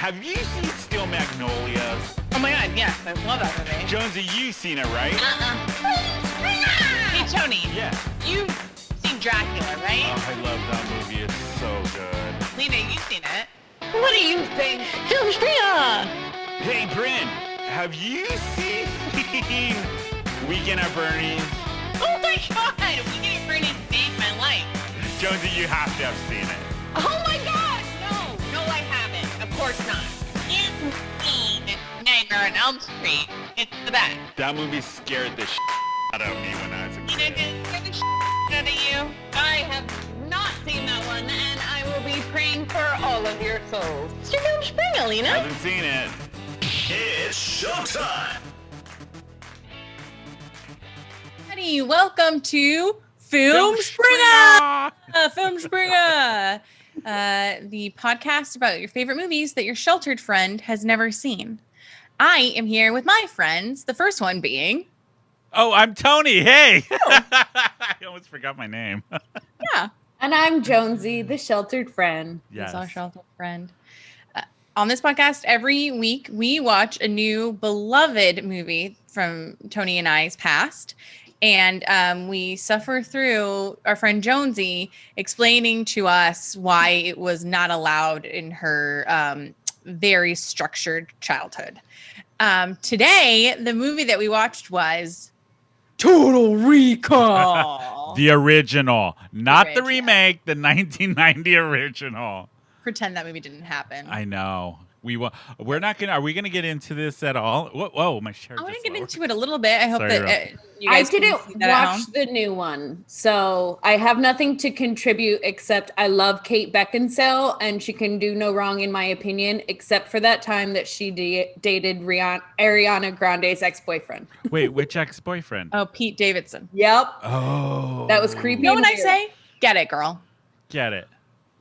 have you seen Steel Magnolias? Oh my god, yes, I love that movie. Jonsy, you've seen it, right? Hey, Tony. Yeah. You've seen Dracula, right? Oh, I love that movie. It's so good. Lena, you've seen it. What do you think? Filmspringa! Hey, Brynne, have you seen Weekend at Bernie's? Oh my god, Weekend at Bernie's saved my life. Jonsy, you have to have seen it. Oh my god, no, I haven't. Of course not. You've seen Nightmare on Elm Street. It's the best. That movie scared the out of me when I was a You kid. didn't get the out of you? I have not seen that one, and I will be praying for all of your souls. It's your Filmspringa, Lena. Haven't seen it. It's showtime! Everybody, welcome to Filmspringa! Filmspringa! The podcast about your favorite movies that your sheltered friend has never seen. I am here with my friends, the first one being... Oh, I'm Tony. Hey. I almost forgot my name. Yeah. And I'm Jonsy, the sheltered friend. Yes. He's our sheltered friend. On this podcast, every week, we watch a new beloved movie from Tony and I's past. And we suffer through our friend Jonsy explaining to us why it was not allowed in her very structured childhood. Today, the movie that we watched was Total Recall. The original, not the Original. remake, the 1990 original. Pretend that movie didn't happen. I know. We're not gonna. Are we gonna get into this at all? Whoa, my chair. I want to just get lowered. into it a little bit. I hope Sorry, that you I guys can didn't see that at home. watch the new one, so I have nothing to contribute except I love Kate Beckinsale, and she can do no wrong in my opinion, except for that time that she dated Ariana Grande's ex-boyfriend. Wait, which ex-boyfriend? Oh, Pete Davidson. Yep, Oh, that was creepy. You know and what I weird. say? Get it, girl. Get it?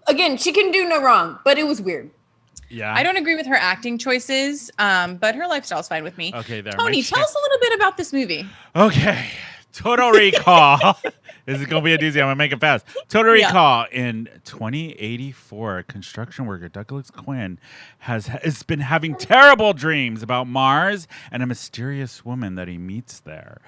Again, she can do no wrong, but it was weird. Yeah. I don't agree with her acting choices, but her lifestyle's fine with me. Okay, there. Tony, my tell chair- us a little bit about this movie. Okay, Total Recall. This is gonna be a doozy. I'm gonna make it fast. Total Yeah. Recall in 2084. Construction worker Douglas Quinn has been having terrible dreams about Mars and a mysterious woman that he meets there.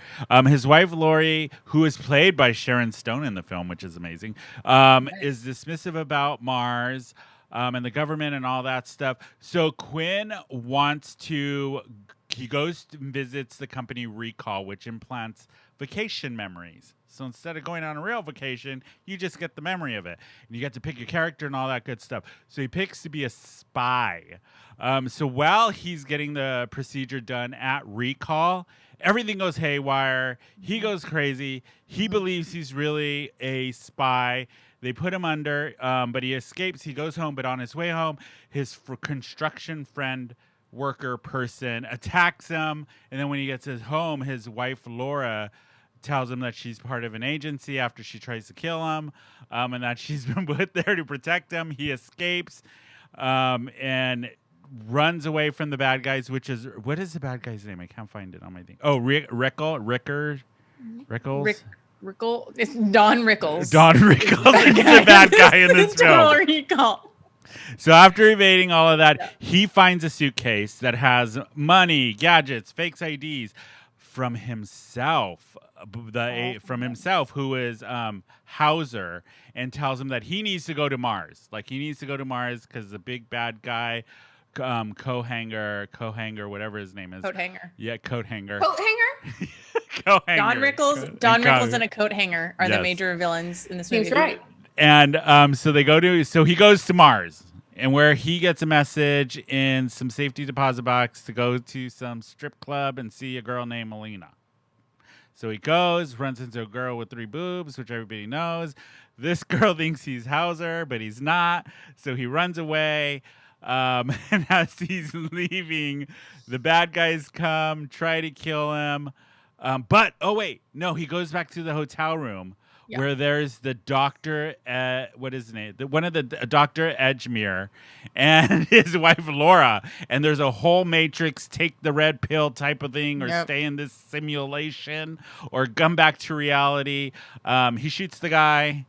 His wife Lori, who is played by Sharon Stone in the film, which is amazing, is dismissive about Mars. And the government and all that stuff. So Quinn he goes and visits the company Recall, which implants vacation memories. So instead of going on a real vacation, you just get the memory of it. And you get to pick your character and all that good stuff. So he picks to be a spy. So while he's getting the procedure done at Recall, everything goes haywire. He goes crazy. He believes he's really a spy. They put him under, but he escapes. He goes home, but on his way home, his construction friend, worker person attacks him. And then when he gets home, his wife, Laura, tells him that she's part of an agency after she tries to kill him, and that she's been put there to protect him. He escapes and runs away from the bad guys, what is the bad guy's name? I can't find it on my thing. Oh, Rickles? Rickles. It's Don Rickles. Don Rickles is the bad guy in this Total film. Recall. So after evading all of that, he finds a suitcase that has money, gadgets, fake IDs from himself, who is Hauser, and tells him that he needs to go to Mars. Like he needs to go to Mars because the big bad guy, Cohanger, whatever his name is. Coat hanger. Yeah, coat hanger. Coat hanger? Cohanger. Don Rickles and a coat hanger are the major villains in this movie. Seems right. And so he goes to Mars, and where he gets a message in some safety deposit box to go to some strip club and see a girl named Melina. So he goes, runs into a girl with 3 boobs, which everybody knows. This girl thinks he's Hauser, but he's not. So he runs away. And as he's leaving, the bad guys come, try to kill him. He goes back to the hotel room where there's the doctor, what is his name? Dr. Edgemere and his wife Laura. And there's a whole Matrix, take the red pill type of thing, or stay in this simulation, or come back to reality. He shoots the guy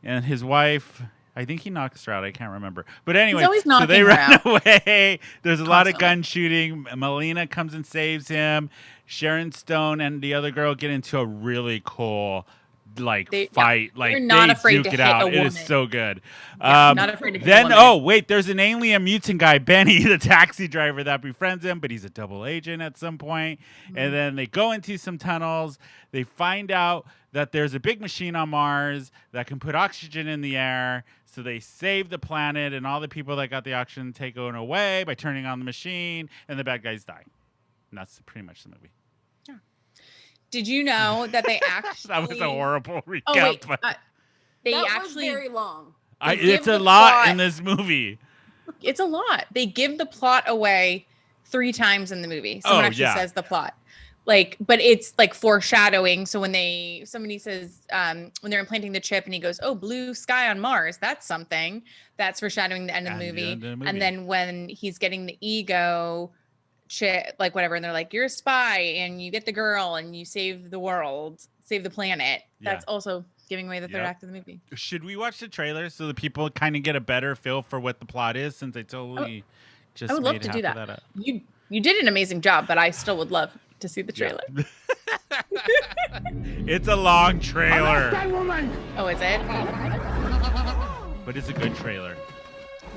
and his wife. I think he knocks her out. I can't remember. But anyway, always so they knocking her run out. away. There's a lot of Constantly. gun shooting. Melina comes and saves him. Sharon Stone and the other girl get into a really cool fight. they're not they afraid duke to it hit out. a It is woman. so good. Yeah, not afraid to hit a Then, woman. wait, there's an alien mutant guy, Benny, the taxi driver that befriends him, but he's a double agent at some point. And then they go into some tunnels. They find out that there's a big machine on Mars that can put oxygen in the air. So they save the planet, and all the people that got the oxygen taken away by turning on the machine, and the bad guys die. And that's pretty much the movie. Did you know that they actually? That was a horrible recap. Oh wait, but they that actually. was very long. they give it's a the lot plot- in this movie. It's a lot. They give the plot away 3 times in the movie. Someone Oh, actually yeah. says the plot. But it's like foreshadowing. So when somebody says when they're implanting the chip and he goes, "Oh, blue sky on Mars, that's something." That's foreshadowing the end of the And the movie. end of the movie. And then when he's getting the ego chip, like whatever, and they're like, "You're a spy and you get the girl and you save the world, save the planet." Yeah. That's also giving away the third Yep. act of the movie. Should we watch the trailer so that people kind of get a better feel for what the plot is? Since I totally just I would love made to half do of that. up. You did an amazing job, but I still would love to see the trailer. It's a long trailer, Oh, is it? but it's a good trailer.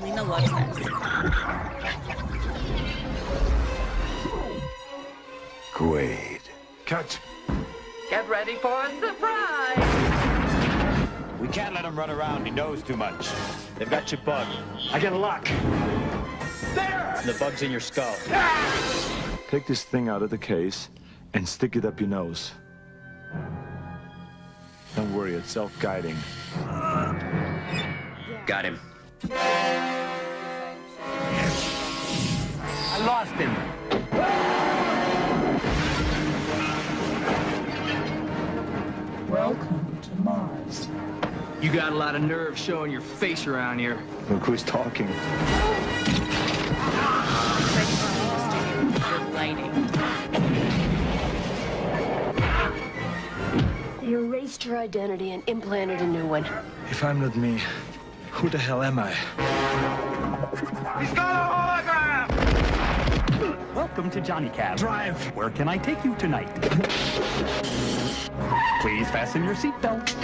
Lena loves this. Quaid. Cut. Get ready for a surprise! We can't let him run around. He knows too much. They've got you bugged. I get a lock. The bug's in your skull. Take this thing out of the case and stick it up your nose. Don't worry, it's self-guiding. Got him. I lost him. Welcome to Mars. You got a lot of nerve showing your face around here. Look who's talking. Lighting. They erased her identity and implanted a new one. If I'm not me, who the hell am I? Welcome to Johnny Cab. Drive! Where can I take you tonight? Please fasten your seatbelt.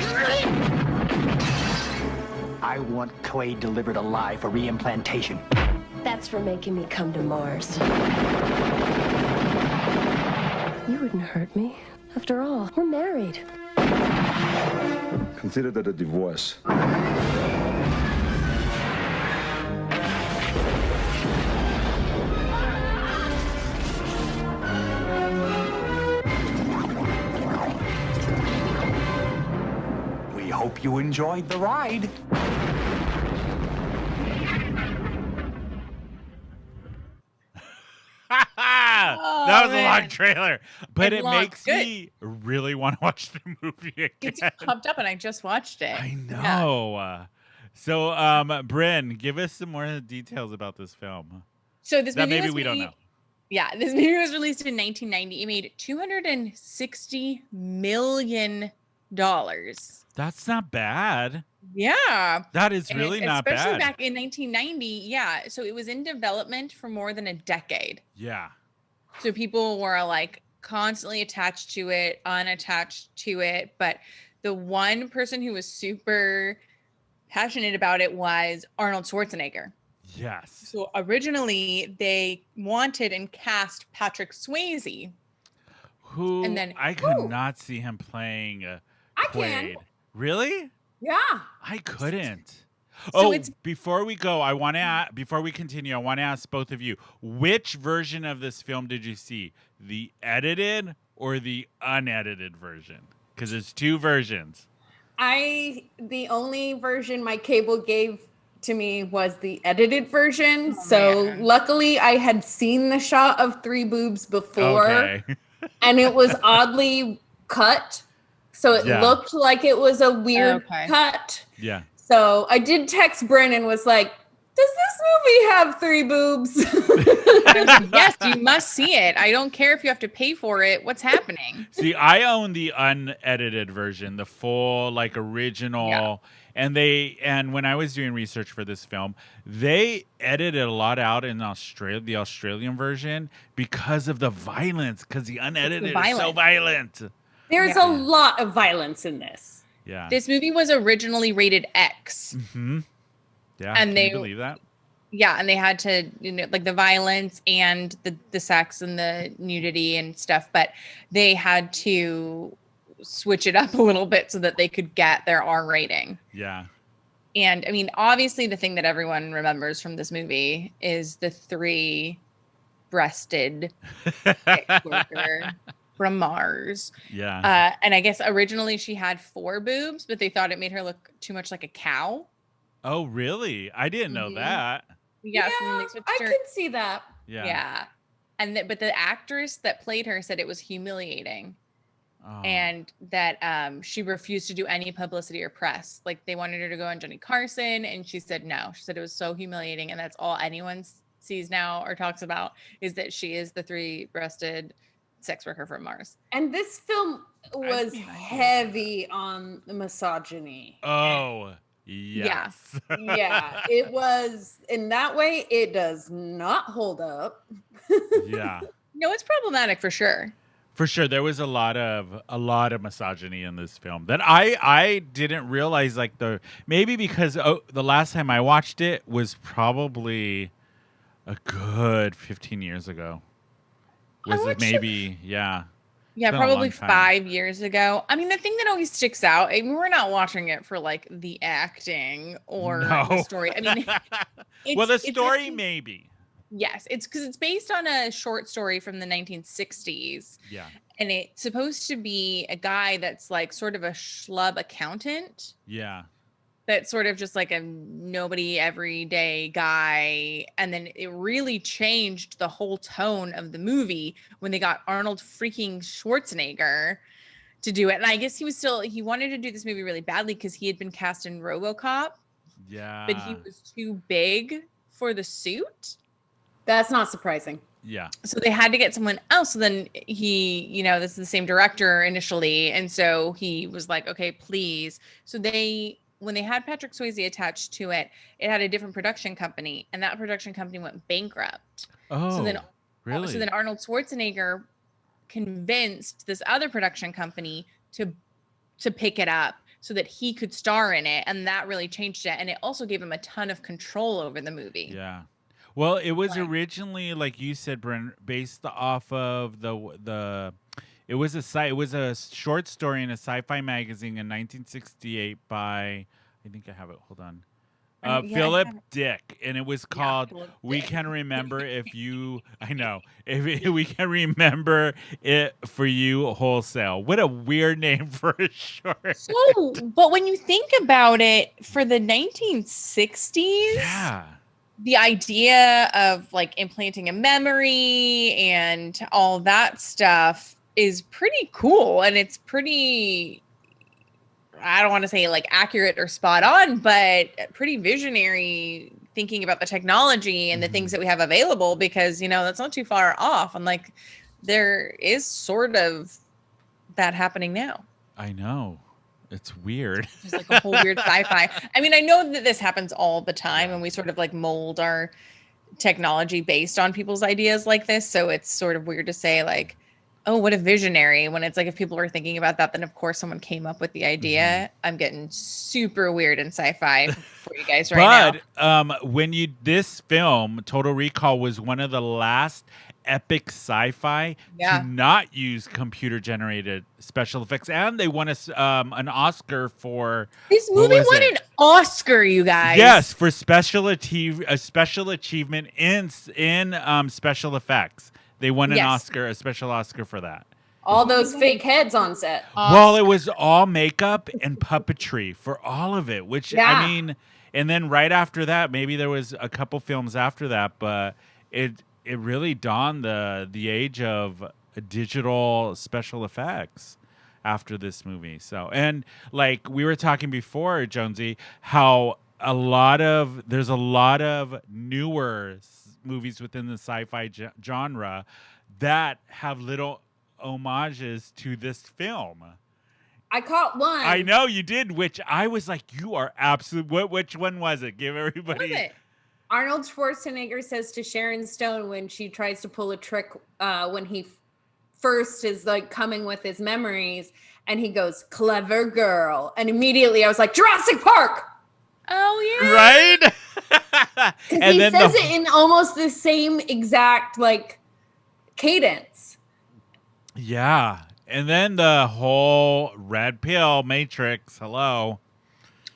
I want Quaid delivered alive for reimplantation. That's for making me come to Mars. You wouldn't hurt me. After all, we're married. Consider that a divorce. We hope you enjoyed the ride. That was a long man. trailer, but It's it long. makes Good. me really want to watch the movie It's again. pumped up, and I just watched it. I Yeah. know. So, Brynne, give us some more details about this film. So this That movie maybe was we don't made- know. Yeah, this movie was released in 1990. It made $260 million. That's not bad. Yeah. That is And really not especially bad. back in 1990. Yeah. So it was in development for more than a decade. Yeah. So people were like constantly attached to it, unattached to it. But the one person who was super passionate about it was Arnold Schwarzenegger. Yes. So originally they wanted and cast Patrick Swayze. Who And then- I could not see him playing I Quaid. can. Really? Yeah. I couldn't. So it's- before we go, before we continue, I want to ask both of you, which version of this film did you see? The edited or the unedited version? Because there's 2 versions. The only version my cable gave to me was the edited version. So man. luckily I had seen the shot of 3 boobs before Okay. and it was oddly cut. So it Yeah. looked like it was a weird Okay. cut. Yeah. So I did text Brynne and was like, Does this movie have 3 boobs? Yes, you must see it. I don't care if you have to pay for it. What's happening? See, I own the unedited version, the full like original. Yeah. And when I was doing research for this film, they edited a lot out in Australia, the Australian version, because of the violence. Because the unedited is so violent. There's a lot of violence in this. Yeah. This movie was originally rated X. Mm-hmm. Yeah. And Can you believe that? Yeah, and they had to, like the violence and the sex and the nudity and stuff, but they had to switch it up a little bit so that they could get their R rating. Yeah. And I mean, obviously the thing that everyone remembers from this movie is the 3-breasted sex worker from Mars. Yeah. And I guess originally she had 4 boobs, but they thought it made her look too much like a cow. Oh, really? I didn't know that. Yes, and they switched I her. could see that. Yeah. Yeah. And but the actress that played her said it was humiliating. Oh. And that she refused to do any publicity or press. Like they wanted her to go on Johnny Carson, and she said no. She said it was so humiliating, and that's all anyone sees now or talks about is that she is the 3-breasted sex worker from Mars. And this film was heavy on the misogyny. Oh, yes. Yeah, it was. In that way, it does not hold up. Yeah. No, it's problematic for sure. For sure, there was a lot of misogyny in this film that I didn't realize. Like maybe because the last time I watched it was probably a good 15 years ago. Was it maybe? Yeah. Yeah, It's been a probably long time. 5 years ago. I mean, the thing that always sticks out, I mean, we're not watching it for like the acting or the story. I mean, well, the it's story actually- maybe. Yes, it's because it's based on a short story from the 1960s. Yeah. And it's supposed to be a guy that's like sort of a schlub accountant. Yeah. That's sort of just like a nobody everyday guy. And then it really changed the whole tone of the movie when they got Arnold freaking Schwarzenegger to do it. And I guess he wanted to do this movie really badly because he had been cast in RoboCop. Yeah. But he was too big for the suit. That's not surprising. Yeah. So they had to get someone else. So then he, this is the same director initially. And so he was like, okay, please. So when they had Patrick Swayze attached to it, it had a different production company, and that production company went bankrupt. Oh, really? So then Arnold Schwarzenegger convinced this other production company to pick it up so that he could star in it, and that really changed it. And it also gave him a ton of control over the movie. Yeah. Well, it was originally, like you said, Brynne, based off of it was a short story in a sci-fi magazine in 1968 by, I think I have it. Hold on. Philip Dick, and it was called "We Can Remember If You." I know if we can remember it for you wholesale. What a weird name for a short. So, but when you think about it, for the 1960s, yeah, the idea of like implanting a memory and all that stuff is pretty cool, and it's pretty, I don't want to say like accurate or spot on, but pretty visionary thinking about the technology and the things that we have available, because that's not too far off, and like there is sort of that happening now. I know. It's weird. There's like a whole weird sci-fi. I mean, I know that this happens all the time, and we sort of like mold our technology based on people's ideas like this. So it's sort of weird to say like, oh, what a visionary, when it's like if people were thinking about that, then of course someone came up with the idea. I'm getting super weird in sci-fi for you guys right now. But this film, Total Recall, was one of the last epic sci-fi to not use computer-generated special effects, and they won an Oscar for this movie. Won an Oscar, you guys. Yes, for special achievement in special effects. They won an Oscar, a special Oscar for that. All those fake heads on set. Well, it was all makeup and puppetry for all of it, which I mean, and then right after that, maybe there was a couple films after that, but it really dawned the age of digital special effects after this movie. So, and like we were talking before, Jonsy, how there's a lot of newer movies within the sci-fi genre that have little homages to this film. I caught one. I know you did, which I was like, you are absolute. Which one was it? Give everybody. What was it? Arnold Schwarzenegger says to Sharon Stone when she tries to pull a trick when he first is like coming with his memories, and he goes, "Clever girl," and immediately I was like, Jurassic Park. Oh yeah, Right. And he says it in almost the same exact like cadence. Yeah. And then the whole red pill matrix. Hello.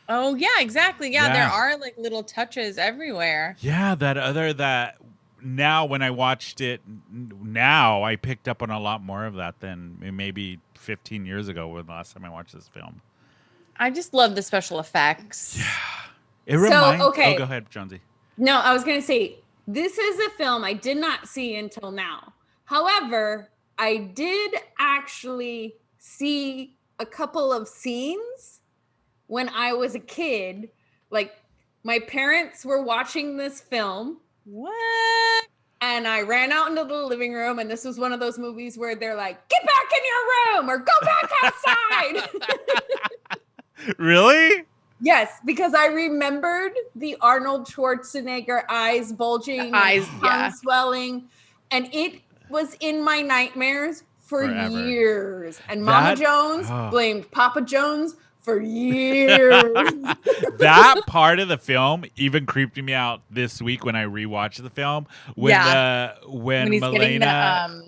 Oh yeah, exactly. Yeah, Yeah. there are like little touches everywhere. Yeah, that now when I watched it now, I picked up on a lot more of that than maybe 15 years ago when the last time I watched this film. I just love the special effects. Yeah. It reminds okay. Oh, go ahead, Jonsy. No, I was going to say, this is a film I did not see until now. However, I did actually see a couple of scenes when I was a kid. Like, my parents were watching this film. What? And I ran out into the living room, and this was one of those movies where they're like, get back in your room or go back outside. Really? Yes, because I remembered the Arnold Schwarzenegger eyes bulging, tongue swelling, and it was in my nightmares for Forever. Years. And Mama Jones blamed Papa Jones for years. That part of the film even creeped me out this week when I rewatched the film. When he's Milena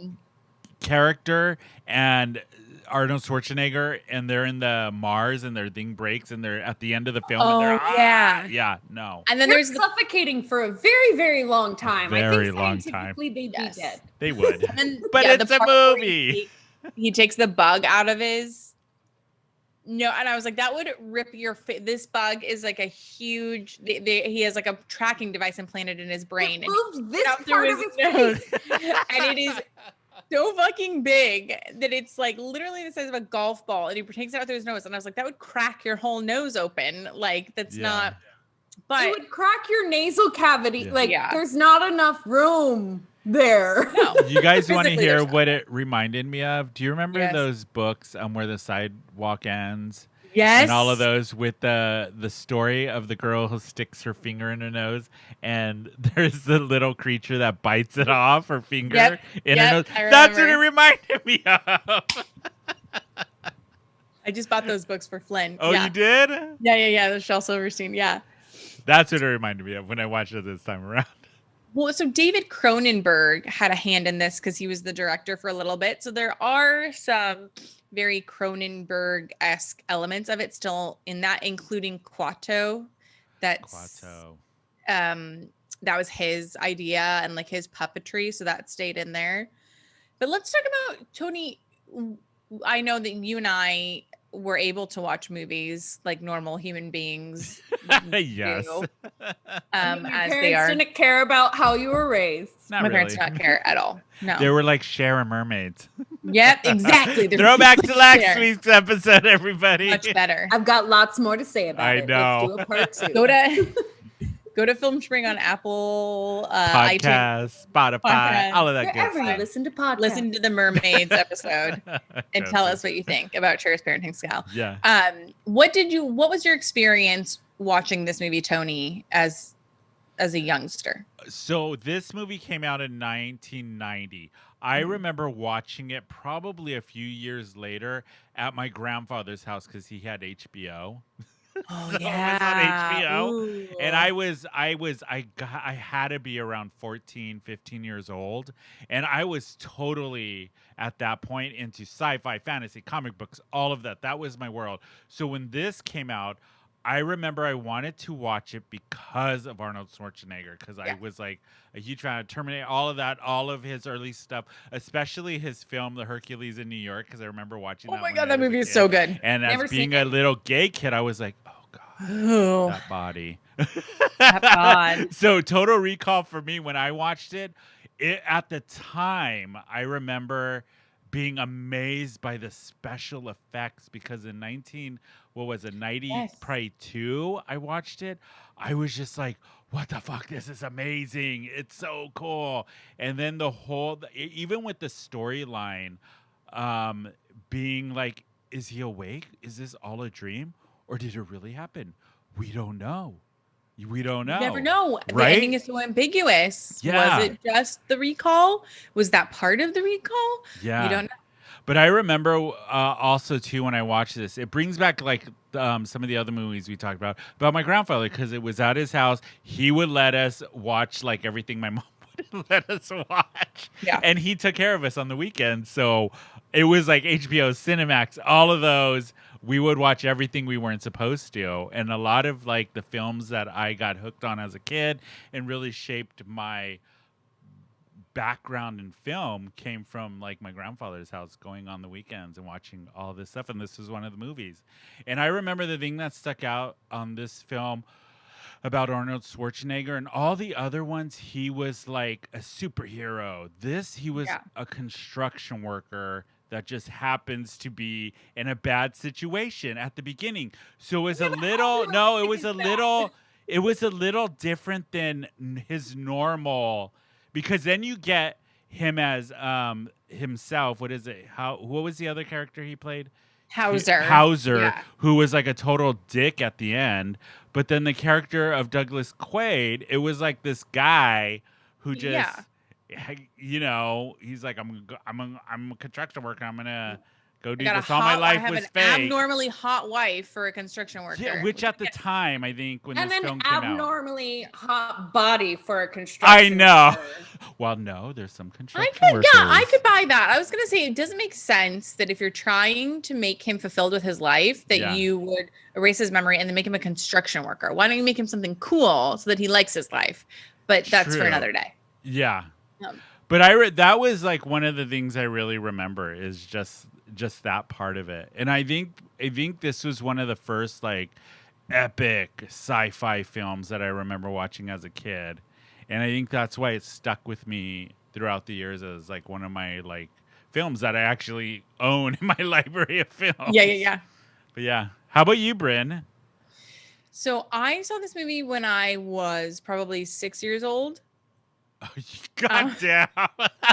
character and Arnold Schwarzenegger, and they're in the Mars, and their thing breaks, and they're at the end of the film. Oh, and yeah. No. And then there's suffocating for a very, very long time. Very I think long scientifically time. they'd be dead. They would. But it's a movie. He takes the bug out of his. No, and I was like, that would rip your face. This bug is like a huge. He has like a tracking device implanted in his brain. It moved this out part through of his nose. face. And it is so fucking big that it's like literally the size of a golf ball, and he takes it out through his nose. And I was like, that would crack your whole nose open. Like that's not. But it would crack your nasal cavity. Yeah. Like there's not enough room there. No. You guys want to Physically, hear there's what it reminded me of? Do you remember Yes. those books where the sidewalk ends? Yes. And all of those with the story of the girl who sticks her finger in her nose, and there's the little creature that bites it off her finger in her nose. That's what it reminded me of. I just bought those books for Flynn. Oh, you did? Yeah. The Shel Silverstein. Yeah. That's what it reminded me of when I watched it this time around. Well, so David Cronenberg had a hand in this because he was the director for a little bit. So there are some very Cronenberg-esque elements of it still in that, including Quato. That was his idea and like his puppetry, so that stayed in there. But let's talk about Tony. I know that you and I were able to watch movies like normal human beings. Yes. Your As parents they are. didn't care about how you were raised. Not My really. parents did not care at all. No. They were like Sharon mermaids. Yep, exactly. They're Throwback to last there. week's episode, everybody. Much better. I've got lots more to say about I it. know. Let's do a part 2. Go to Filmspringa on Apple, Podcast, iTunes, Spotify, Podcast. all of that Wherever good you stuff. listen to podcasts. listen to the Mermaids episode, and tell us what you think about Cher's parenting style. Yeah. What was your experience watching this movie, Tony, as a youngster? So this movie came out in 1990. I remember watching it probably a few years later at my grandfather's house because he had HBO. Oh So yeah, it was on HBO. Ooh. And I had to be around 14, 15 years old. And I was totally at that point into sci-fi, fantasy, comic books, all of that. That was my world. So when this came out, I remember I wanted to watch it because of Arnold Schwarzenegger, because I was like a huge fan of Terminator, all of that, all of his early stuff, especially his film, The Hercules in New York, because I remember watching that. Oh my when God, I that was a movie is kid. so good. And Never as being seen a it. little gay kid, I was like, oh God, Oh, that body. that bod. So Total Recall for me, when I watched it, at the time, I remember being amazed by the special effects because in 90, Yes. probably 2, I watched it. I was just like, what the fuck? This is amazing. It's so cool. And then the whole, even with the storyline, being like, is he awake? Is this all a dream? Or did it really happen? We don't know. We don't know. You never know. Right? The ending is so ambiguous. Yeah. Was it just the recall? Was that part of the recall? Yeah. We don't know. But I remember also, too, when I watched this, it brings back, like, some of the other movies we talked about my grandfather, because it was at his house. He would let us watch, like, everything my mom would let us watch. Yeah. And he took care of us on the weekends. So it was like HBO, Cinemax, all of those. We would watch everything we weren't supposed to. And a lot of, like, the films that I got hooked on as a kid and really shaped my background in film came from, like, my grandfather's house, going on the weekends and watching all this stuff. And this was one of the movies. And I remember the thing that stuck out on this film about Arnold Schwarzenegger and all the other ones, he was like a superhero. This, he was a construction worker that just happens to be in a bad situation at the beginning. So it was it was a little different than his normal, because then you get him as himself. What is it? What was the other character he played? Hauser, who was like a total dick at the end. But then the character of Douglas Quaid, it was like this guy who just, you know, he's like, I'm a construction worker. I'm gonna go do this. All my life was fake. I have an abnormally hot wife for a construction worker. Yeah, which at the time, I think, when this film came out, and an abnormally hot body for a construction I know. worker. Well, no, there's some construction workers. Yeah, I could buy that. I was gonna say, it doesn't make sense that if you're trying to make him fulfilled with his life, that you would erase his memory and then make him a construction worker. Why don't you make him something cool so that he likes his life? But that's for another day. Yeah. But that was like one of the things I really remember is just that part of it. And I think this was one of the first, like, epic sci-fi films that I remember watching as a kid. And I think that's why it stuck with me throughout the years as, like, one of my, like, films that I actually own in my library of films. Yeah. But yeah. How about you, Brynne? So I saw this movie when I was probably 6 years old. Oh, God damn.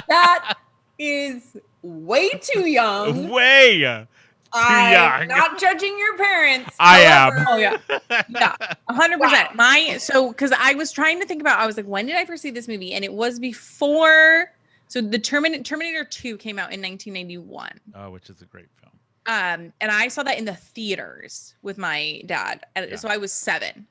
That is way too young. Way too young. I'm not judging your parents. I am. Oh yeah, 100%. Because I was trying to think about, I was like, when did I first see this movie? And it was before. So the Terminator 2 came out in 1991. Oh, which is a great film. And I saw that in the theaters with my dad. So I was 7.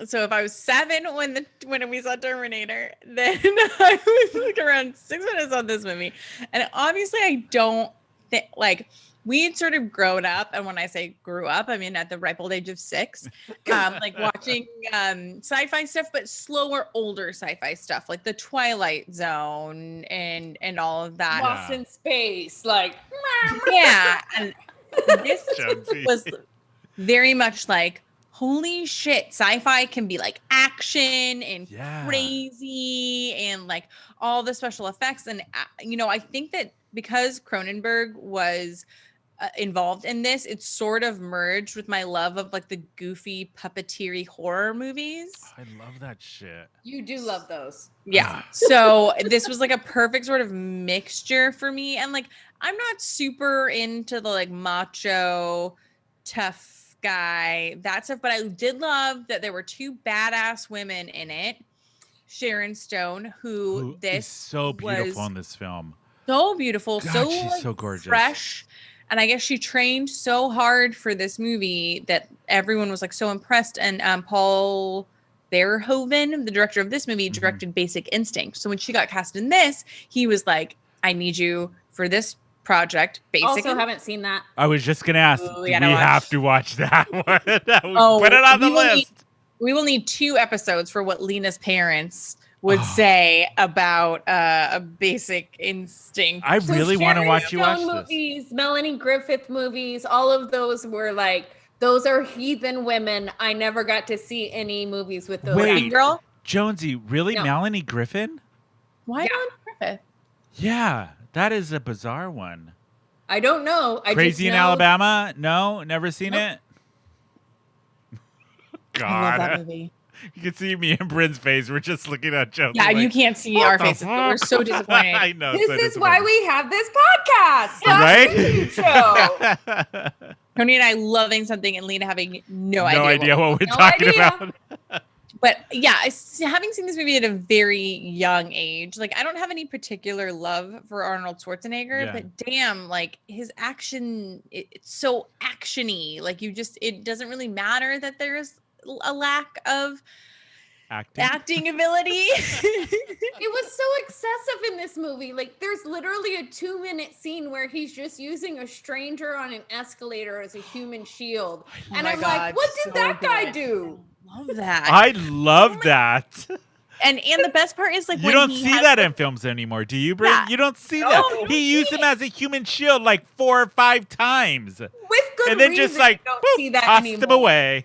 So if I was 7 when we saw Terminator, then I was like around 6 minutes on this movie. And obviously I don't think, like, we had sort of grown up, and when I say grew up, I mean at the ripe old age of 6, like watching sci-fi stuff, but slower, older sci-fi stuff, like the Twilight Zone and all of that. Lost in Space, like and this was very much like, holy shit, sci-fi can be like action and crazy and like all the special effects. And, you know, I think that because Cronenberg was involved in this, it sort of merged with my love of like the goofy puppeteery horror movies. I love that shit. You do love those. Yeah. So this was like a perfect sort of mixture for me. And like, I'm not super into the like macho, tough guy, that stuff, but I did love that there were 2 badass women in it. Sharon Stone, who this is so beautiful in this film. So beautiful. God, so she's like, so gorgeous. Fresh. And I guess she trained so hard for this movie that everyone was like so impressed. And Paul Verhoeven, the director of this movie, directed Basic Instinct. So when she got cast in this, he was like, I need you for this project. Also haven't seen that. I was just gonna ask. We have to watch that one. Put it on the list. We will need 2 episodes for what Lena's parents would say about a Basic Instinct. I really want to watch you watch movies, this. Melanie Griffith movies, all of those were like, those are heathen women. I never got to see any movies with those. Wait, girl? Jonsy, really? No. Melanie Griffin? Why Melanie Griffith? Yeah, that is a bizarre one. I don't know. Crazy in Alabama? No, never seen Nope. it. I love that God, movie. you can see me and Bryn's face. We're just looking at Jonsy. Yeah, like, you can't see what our the faces, but we're fuck? so disappointed. I know. This so is why we have this podcast. Right? TV show. disappointed. Tony and I loving something and Lena having no No idea what we're No talking idea. about. But yeah, having seen this movie at a very young age, like I don't have any particular love for Arnold Schwarzenegger, Yeah. but damn, like his action, it's so actiony. Like it doesn't really matter that there's a lack of acting ability. It was so excessive in this movie. Like, there's literally a 2-minute scene where he's just using a stranger on an escalator as a human shield. And my I'm God, like, what did so that guy good. do? Love that. I love that. And the best part is like You when don't he see has that the- in films anymore, do you, Brynne? Yeah. You don't see No, that. you don't He see used him it. as a human shield like 4 or 5 times. With good And then reason, just like, you don't boop, see that tossed anymore. him away.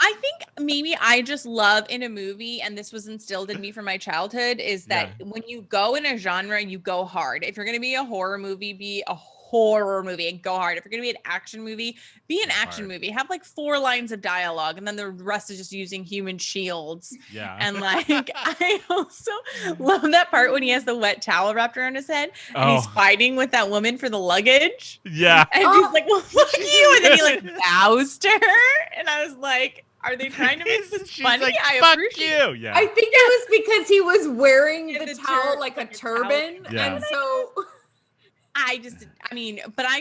I think maybe I just love in a movie, and this was instilled in me from my childhood, is that when you go in a genre, you go hard. If you're going to be a horror movie, be a horror movie and go hard. If you're going to be an action movie, be an action movie. Have like 4 lines of dialogue, and then the rest is just using human shields. Yeah. And like, I also love that part when he has the wet towel wrapped around his head and he's fighting with that woman for the luggage. Yeah. And he's like, well, fuck you. And then he like bows to her. And I was like, are they trying to make this She's funny? like, I fuck appreciate you. Yeah. I think it was because he was wearing Yeah, the the towel tur- like a like a towel. turban. Yeah. And so I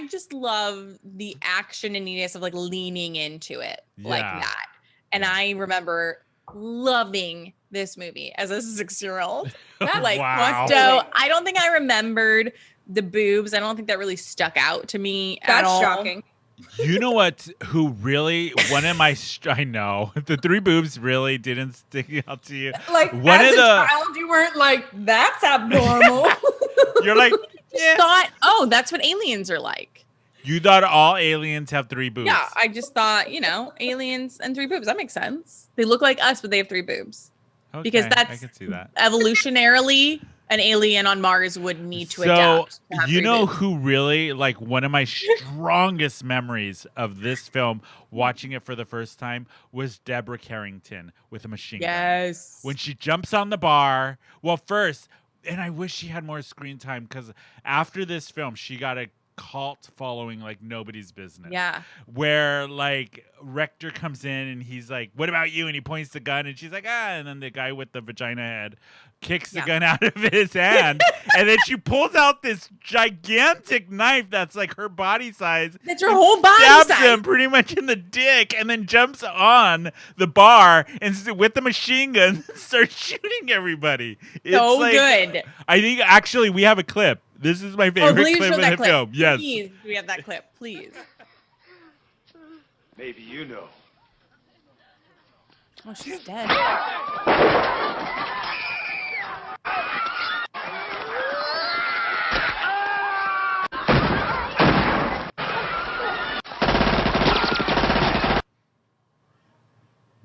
just love the action and neediness of like leaning into it like Yeah. that. And I remember loving this movie as a 6-year-old. Like, Wow. so I don't think I remembered the boobs. I don't think that really stuck out to me at that's all. shocking. You know what? Who really? One of my. I know the 3 boobs really didn't stick out to you. Like, One as of a the. child, you weren't like, that's abnormal. You're like, yeah. Thought, oh, that's what aliens are like. You thought all aliens have 3 boobs. Yeah, I just thought, aliens and 3 boobs. That makes sense. They look like us, but they have 3 boobs. Okay, Because I that's can see that. evolutionarily an alien on Mars would need to So adapt. To have you 3 know boobs. who really like one of my strongest memories of this film, watching it for the first time, was Deborah Carrington with a machine gun. Yes. When she jumps on the bar. Well, first, and I wish she had more screen time because after this film, she got a cult following like nobody's business. Yeah. Where like Rector comes in and he's like, "What about you?" And he points the gun and she's like, "Ah," and then the guy with the vagina head kicks the gun out of his hand. And then she pulls out this gigantic knife that's like her body size. That's her whole body stabs size. him pretty much in the dick and then jumps on the bar and with the machine gun starts shooting everybody. It's So like, good. I think actually we have a clip. This is my favorite please clip show of that the clip. film. Yes. Please, we have that clip. Please. Maybe you know. Oh, she's dead.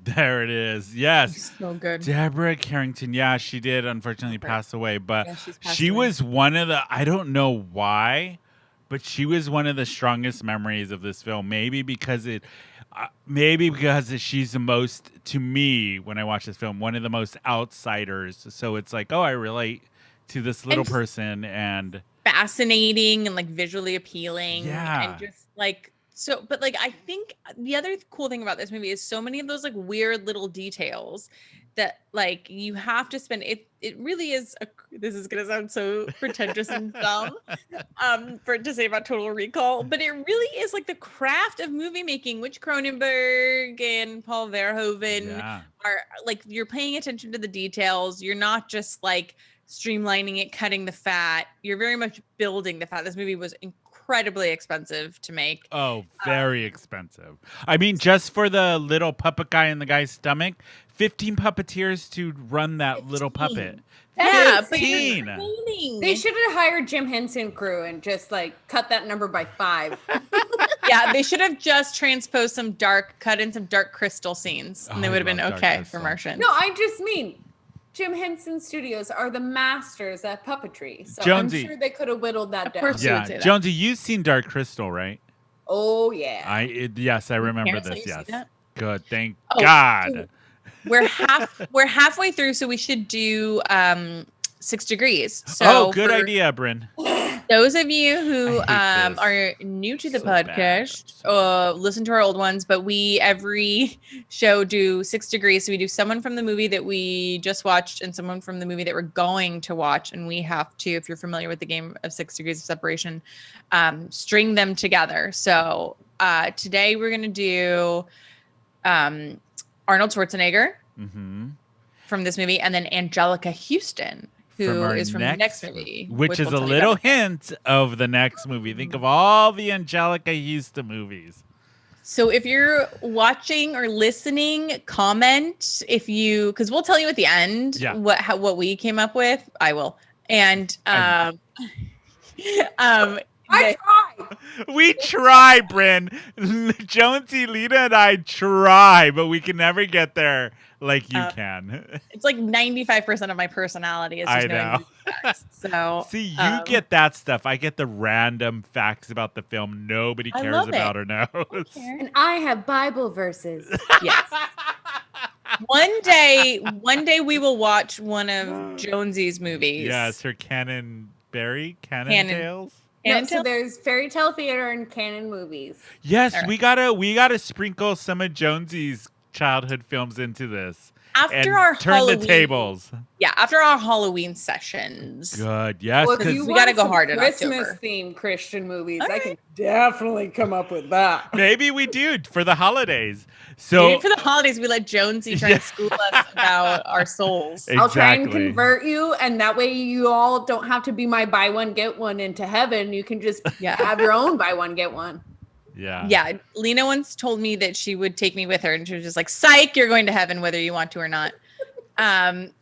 There it is. Yes. So good. Deborah Carrington. Yeah, she did unfortunately pass away, but Yeah, she's passed she away. was one of the, I don't know why, but she was one of the strongest memories of this film. Maybe because she's the most, to me, when I watch this film, one of the most outsiders. So it's like, oh, I relate to this little just person and fascinating and like visually appealing. Yeah. And just like, so, but like, I think the other cool thing about this movie is so many of those like weird little details that like you have to spend it. It really is this is going to sound so pretentious and dumb for it to say about Total Recall, but it really is like the craft of movie making, which Cronenberg and Paul Verhoeven are like, you're paying attention to the details. You're not just like streamlining it, cutting the fat. You're very much building the fat. This movie was incredibly expensive to make. Oh, very expensive. I mean, just for the little puppet guy in the guy's stomach, 15 puppeteers to run that little puppet. Yeah, but 15. They should have hired Jim Henson crew and just like cut that number by 5. Yeah, they should have just transposed cut in some dark crystal scenes, and they Oh, would have been I love Dark okay Crystal. for Martian. No, I just mean Jim Henson Studios are the masters at puppetry. So Jonesy. I'm sure they could have whittled that down. course you Yeah, would say that. Jonesy, you've seen Dark Crystal, right? Oh, yeah. Yes, I remember Parents let this. you see Yes, that? good. Thank Oh, God. We're halfway through, so we should do 6 Degrees. So good for idea, Brynne. those of you who I hate this. are new to the So bad. podcast, listen to our old ones, but we every show do 6 Degrees. So we do someone from the movie that we just watched and someone from the movie that we're going to watch, and we have to, if you're familiar with the game of 6 Degrees of Separation, string them together. So today we're gonna do Arnold Schwarzenegger from this movie, and then Angelica Houston, who is from the next movie, which is we'll a tell you little about. hint of the next movie. Think of all the Angelica Houston movies. So if you're watching or listening, comment because we'll tell you at the end what we came up with. I will. And I tried. We try, Brynne. Jonsy, Lena, and I try, but we can never get there like you can. It's like 95% of my personality is just knowing these facts. So see, you get that stuff. I get the random facts about the film nobody cares about or knows. And I have Bible verses. Yes. One day we will watch one of Jonesy's movies. Yes, her Cannon Tales. No, so there's Fairy Tale Theater and canon movies. Yes, right. we gotta sprinkle some of Jonesy's childhood films into this. After our turn Halloween, the tables. Yeah, after our Halloween sessions. Good, yes. Well, because we gotta go hard in Christmas October. themed Christian movies. Right. I can definitely come up with that. Maybe we do for the holidays. So maybe for the holidays, we let Jonesy try and school us about our souls. Exactly. I'll try and convert you, and that way you all don't have to be my buy one get one into heaven. You can just have your own buy one get one. Yeah. Lena once told me that she would take me with her, and she was just like, "Psych, you're going to heaven whether you want to or not." Okay.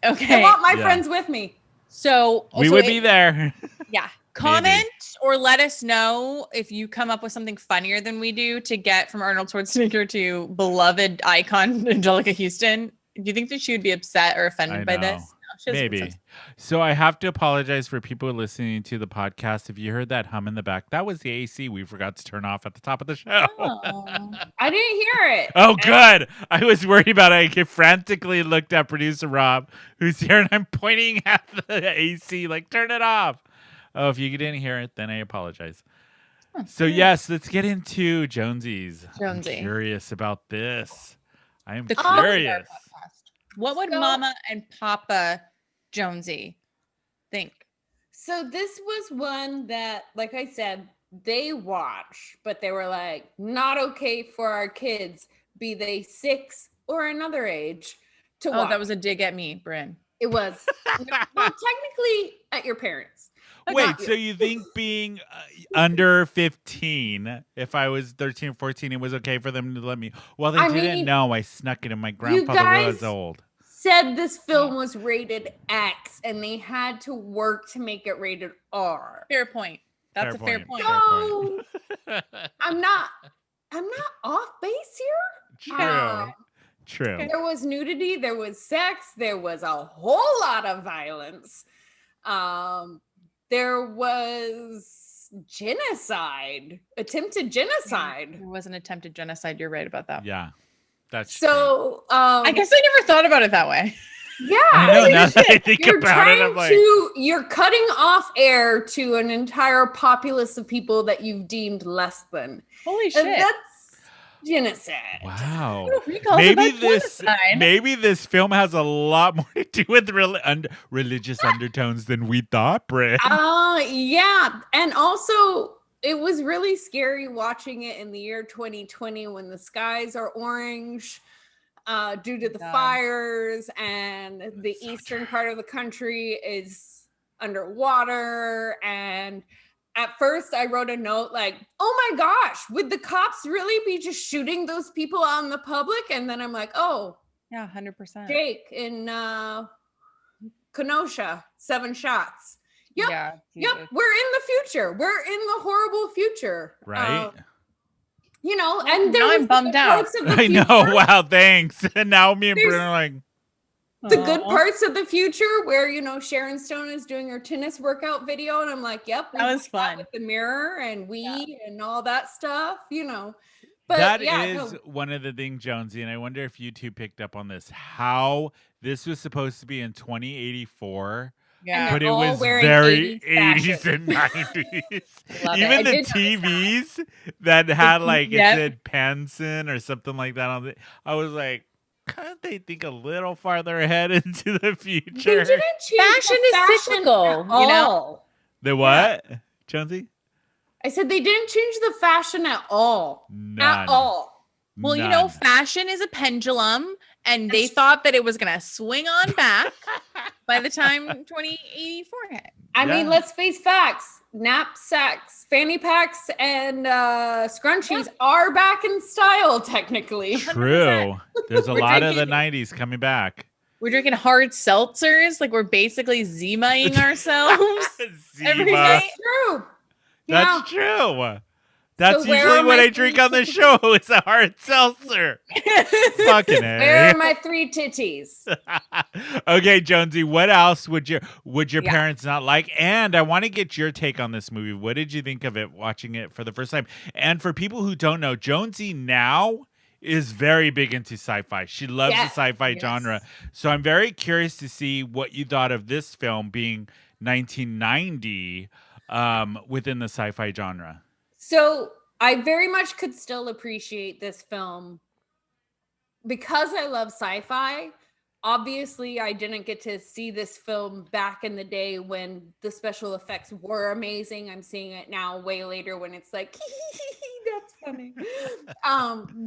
I want my friends with me. So we would be there. Yeah. Comment or let us know if you come up with something funnier than we do to get from Arnold Schwarzenegger to beloved icon Angelica Houston. Do you think that she would be upset or offended by this? No, maybe. So I have to apologize for people listening to the podcast. If you heard that hum in the back, that was the AC we forgot to turn off at the top of the show. Oh, I didn't hear it. Oh, good. I was worried about it. I frantically looked at producer Rob, who's here, and I'm pointing at the AC like, turn it off. Oh, if you didn't hear it, then I apologize. So yes, let's get into Jonesy's. I'm curious about this. I am curious. What would Mama and Papa Jonesy think? So this was one that, like I said, they watch, but they were like, not okay for our kids, be they 6 or another age, to watch. Oh, that was a dig at me, Brynne. It was. Well, technically at your parents. Wait, so you think being under 15, if I was 13 or 14, it was okay for them to let me? Well, they didn't know I snuck it, and my grandfather was old. Said this film was rated X, and they had to work to make it rated R. Fair point. That's a fair point. So I'm not off base here. True. There was nudity, there was sex, there was a whole lot of violence. There was genocide, attempted genocide. There was an attempted genocide. You're right about that. Yeah, that's so. I guess I never thought about it that way. Yeah, I know. Now that I think about it, I'm like, you're cutting off air to an entire populace of people that you've deemed less than. Holy shit! And that's genocide. Wow. Maybe this film has a lot more to do with religious undertones than we thought, Brynne. Yeah, and also it was really scary watching it in the year 2020 when the skies are orange due to the fires, and the eastern part of the country is underwater. And at first I wrote a note like, oh my gosh, would the cops really be just shooting those people out in the public? And then I'm like, oh yeah, 100%. Jake in Kenosha, 7 shots. Yep. Yeah, yep. We're in the future. We're in the horrible future. Right. And now I'm bummed out. I know. Wow. Thanks. And now me and Brynne are like, the good parts of the future where, you know, Sharon Stone is doing her tennis workout video. And I'm like, yep. That was fun. With the mirror and and all that stuff, you know. But that is one of the things, Jonsy, and I wonder if you two picked up on this, how this was supposed to be in 2084. Yeah. But it was very 80s and 90s. Even the TVs that had like it said Panson or something like that on it. I was like, can't they think a little farther ahead into the future? They didn't change fashion is cyclical, you know. The what, Jonsy? I said they didn't change the fashion at all. None. At all. Well, you know, fashion is a pendulum, and they thought that it was going to swing on back by the time 2084 hit. I mean, let's face facts. Knapsacks, fanny packs, and scrunchies are back in style, technically. True. There's a lot of the 90s coming back. We're drinking hard seltzers. Like, we're basically Zima-ing ourselves. Zima. That's true. That's true. That's usually what I drink on the show is a hard seltzer. Fucking A. Where are my 3 titties? Okay, Jonsy, what else would your parents not like? And I want to get your take on this movie. What did you think of it watching it for the first time? And for people who don't know, Jonsy now is very big into sci-fi. She loves the sci-fi genre. So I'm very curious to see what you thought of this film being 1990 within the sci-fi genre. So I very much could still appreciate this film because I love sci-fi. Obviously, I didn't get to see this film back in the day when the special effects were amazing. I'm seeing it now way later when it's like, that's funny.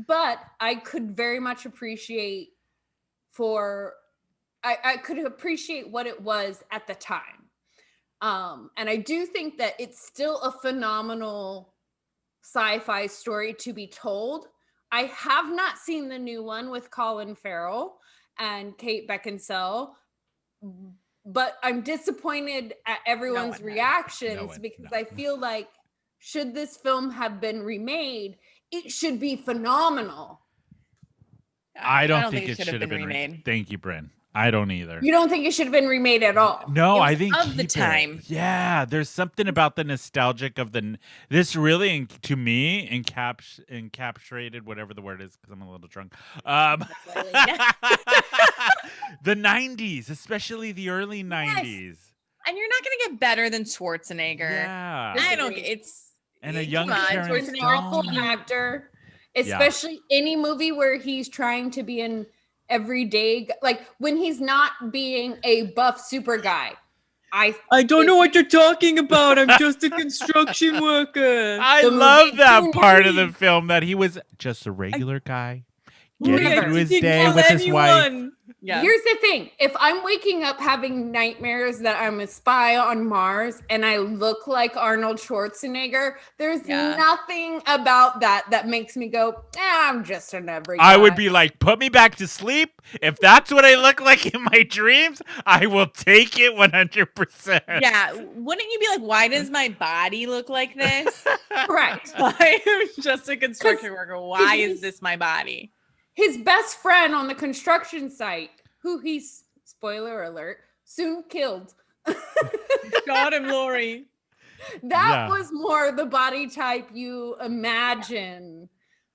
But I could very much appreciate I could appreciate what it was at the time. And I do think that it's still a phenomenal sci-fi story to be told. I have not seen the new one with Colin Farrell and Kate Beckinsale, but I'm disappointed at everyone's reactions because I feel like should this film have been remade, it should be phenomenal. I don't think it should have been remade. Thank you, Brynne. I don't either. You don't think it should have been remade at all? No, I think of the time. Yeah, there's something about the nostalgic of this really, to me, encapsulated whatever the word is because I'm a little drunk. The 90s, especially the early 90s. Yes. And you're not going to get better than Schwarzenegger. Yeah, I don't. It's and a young Sharon Stone. A full actor, especially any movie where he's trying to be an everyday, like when he's not being a buff super guy. I don't know what you're talking about. I'm just a construction worker. I love that part of the film that he was just a regular guy getting through his day with his wife. Yeah. Here's the thing. If I'm waking up having nightmares that I'm a spy on Mars and I look like Arnold Schwarzenegger, there's nothing about that makes me go, I'm just an everyday guy. I would be like, put me back to sleep. If that's what I look like in my dreams, I will take it 100%. Yeah. Wouldn't you be like, why does my body look like this? Right. I am just a construction worker. Why is this my body? His best friend on the construction site, who he's, spoiler alert, soon killed. Got him, Lori. That was more the body type you imagine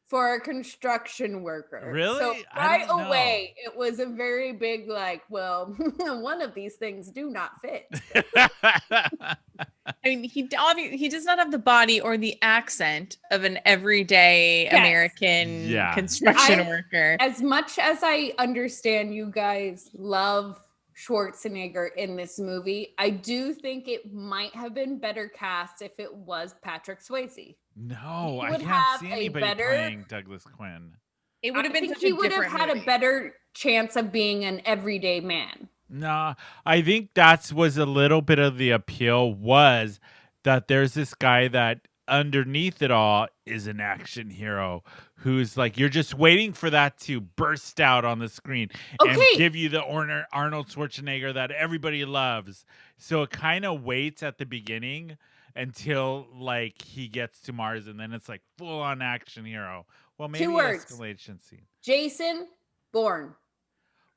for a construction worker. Really? So right away, it was a very big, like, well, one of these things do not fit. I mean, he does not have the body or the accent of an everyday American construction worker. As much as I understand you guys love Schwarzenegger in this movie, I do think it might have been better cast if it was Patrick Swayze. No, I can't see anybody playing Douglas Quinn. It would have been such a he would have different had movie. a better chance of being an everyday man. No, I think that was a little bit of the appeal, was that there's this guy that underneath it all is an action hero who's like, you're just waiting for that to burst out on the screen and give you the Arnold Schwarzenegger that everybody loves. So it kind of waits at the beginning until like he gets to Mars, and then it's like full on action hero. Well, maybe 2 words. escalation scene. Jason Bourne.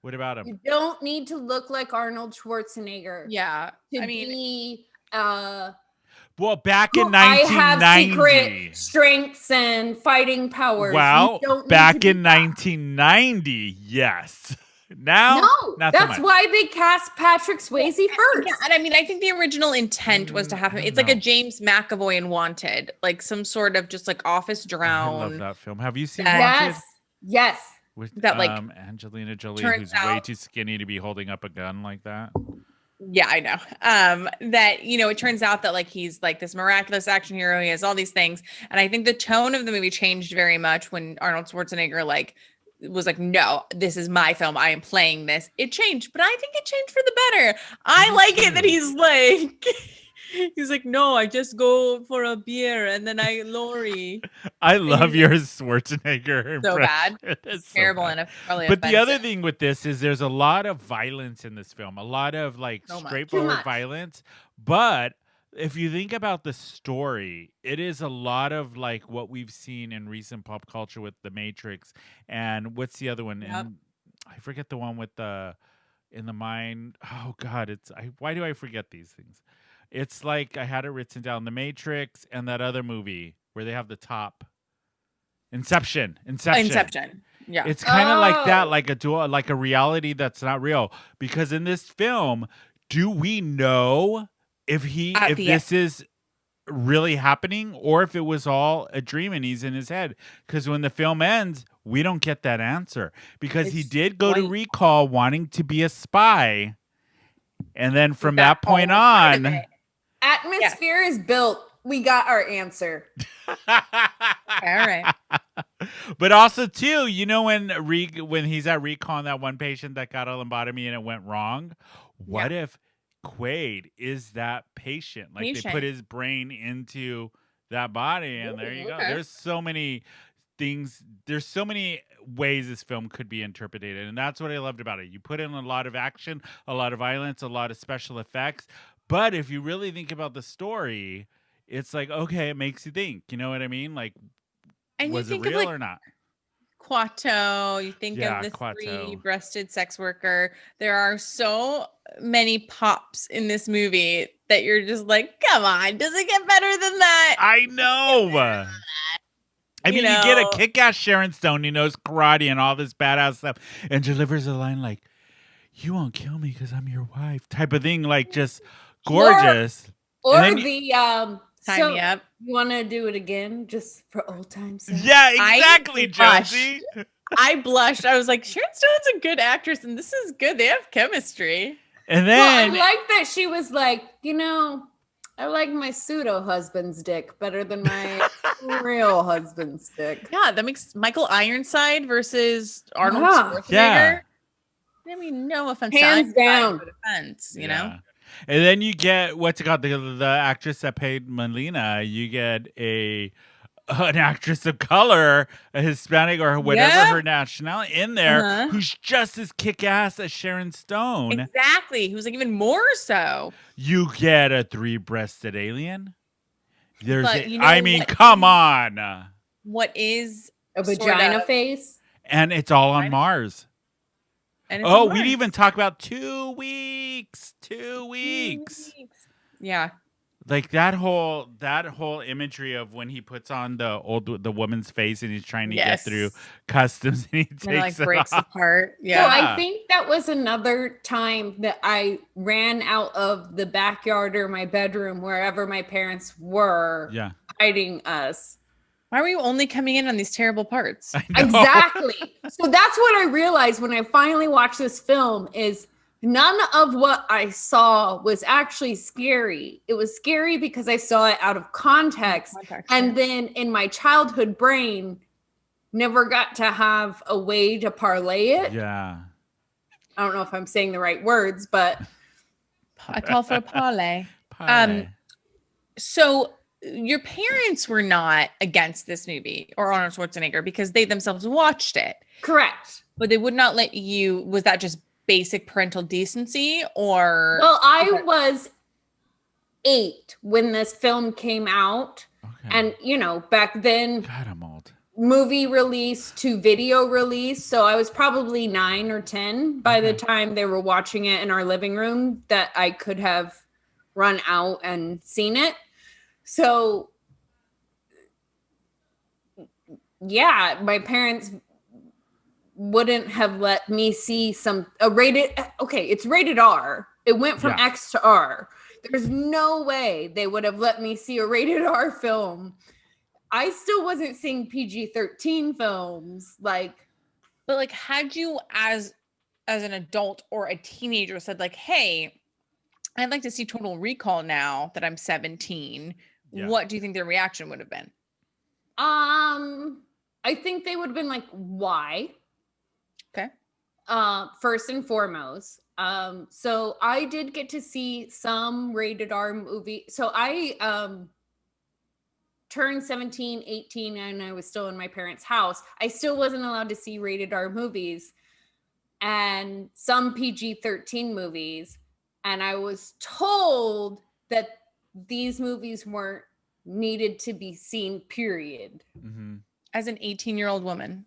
What about him? You don't need to look like Arnold Schwarzenegger. Yeah. To I mean, be Well, back in I have 1990. secret strengths and fighting powers. Well, You don't need back to be in that. 1990, yes. Now, No, not so that's much. why they cast Patrick Swayze first. yeah, and I mean, I think the original intent was to have him. It's like a know. James McAvoy in Wanted, like some sort of just like office I drown. love that film. Have you seen That- Wanted? Yes. With That, like, Angelina Jolie, turns who's way out- too skinny to be holding up a gun like that. Yeah, I know. That, you know, it turns out that like he's like this miraculous action hero. He has all these things. And I think the tone of the movie changed very much when Arnold Schwarzenegger like was like, no, this is my film. I am playing this. It changed, but I think it changed for the better. I like it that he's like he's like, no, I just go for a beer and then I Lori. I love your Schwarzenegger So impression. bad. It's so Terrible bad. and probably But the other offensive. thing with this is there's a lot of violence in this film, a lot of like So much. straightforward Too much. violence. But if you think about the story, it is a lot of like what we've seen in recent pop culture with The Matrix and what's the other one? Yep. And I forget the one with the in the mind. Oh God, why do I forget these things? It's like I had it written down: The Matrix and that other movie where they have the top. Inception. Yeah. It's kind of like that, Oh. like like a reality that's not real. Because in this film, do we know if At the this is really happening or if it was all a dream and he's in his head? Because when the film ends, we don't get that answer. Because he It's did go to white. recall wanting to be a spy. And then from that whole point part of on, it. Atmosphere is built. We got our answer. All right. but also too, you know, when he's at recall on that one patient that got a lobotomy and it went wrong, what if Quaid is that patient? Like they put his brain into that body, and there you go. okay. There's so many things. There's so many ways this film could be interpreted, and that's what I loved about it. You put in a lot of action, a lot of violence, a lot of special effects, but if you really think about the story, it's like, okay, it makes you think. You know what I mean? Like, And was you it think real of like or not? Quato, you think Yeah, of the Quato. three-breasted sex worker. There are so many pops in this movie that you're just like, come on, does it get better than that? I know. I mean, you get a know. kick-ass Sharon Stone who knows karate and all this badass stuff and delivers a line like, "You won't kill me because I'm your wife," type of thing, like just gorgeous. Or And then the Sign me up. You want to do it again just for old times sake? Yeah, exactly, blushed. Jonsy. I blushed. I was like, Sharon Stone's a good actress, and this is good. They have chemistry. And Well, I then like that she was like, you know, I like my pseudo husband's dick better than my real husband's dick. Yeah, that makes Michael Ironside versus Arnold Yeah. Schwarzenegger. Yeah. I mean, no offense. to Hands Ironside, down. but offense, you know? Yeah. And then you get what's it called? The actress that played Melina. You get an actress of color, a Hispanic or whatever Yeah. her nationality in there, Uh-huh. who's just as kick-ass as Sharon Stone. Exactly. Who's like even more so. You get a three-breasted alien. But you know I mean, what- come on. What is A sort vagina of- face. And it's all on Mars. and it's Oh, on we didn't Mars. even talk about 2 weeks. 2 weeks. Yeah. Like that whole imagery of when he puts on the woman's face and he's trying to get through customs and he takes And it like it breaks off. apart. So Yeah. I think that was another time that I ran out of the backyard or my bedroom, wherever my parents were, Yeah. hiding us. Why were you only coming in on these terrible parts? I know. Exactly. So that's what I realized when I finally watched this film is none of what I saw was actually scary. It was scary because I saw it out of context. And then in my childhood brain, never got to have a way to parlay it. Yeah. I don't know if I'm saying the right words, but I call for a parlay. Parlay. So your parents were not against this movie or Arnold Schwarzenegger because they themselves watched it, correct. but they would not let you. Was that just basic parental decency or? Well, I was 8 when this film came out. Okay. And, you know, back then, God, I'm old. movie release to video release. So I was probably 9 or 10 by the time they were watching it in our living room that I could have run out and seen it. So yeah, my parents wouldn't have let me see it's rated R. It went from X to R. There's no way they would have let me see a rated R film. I still wasn't seeing PG-13 films. But had you as an adult or a teenager said like, hey, I'd like to see Total Recall now that I'm 17, what do you think their reaction would have been? I think they would have been like, why? Okay. First and foremost. So I did get to see some rated R movie. So I turned 17, 18, and I was still in my parents' house. I still wasn't allowed to see rated R movies and some PG-13 movies. And I was told that these movies weren't needed to be seen, period. As an 18-year-old woman.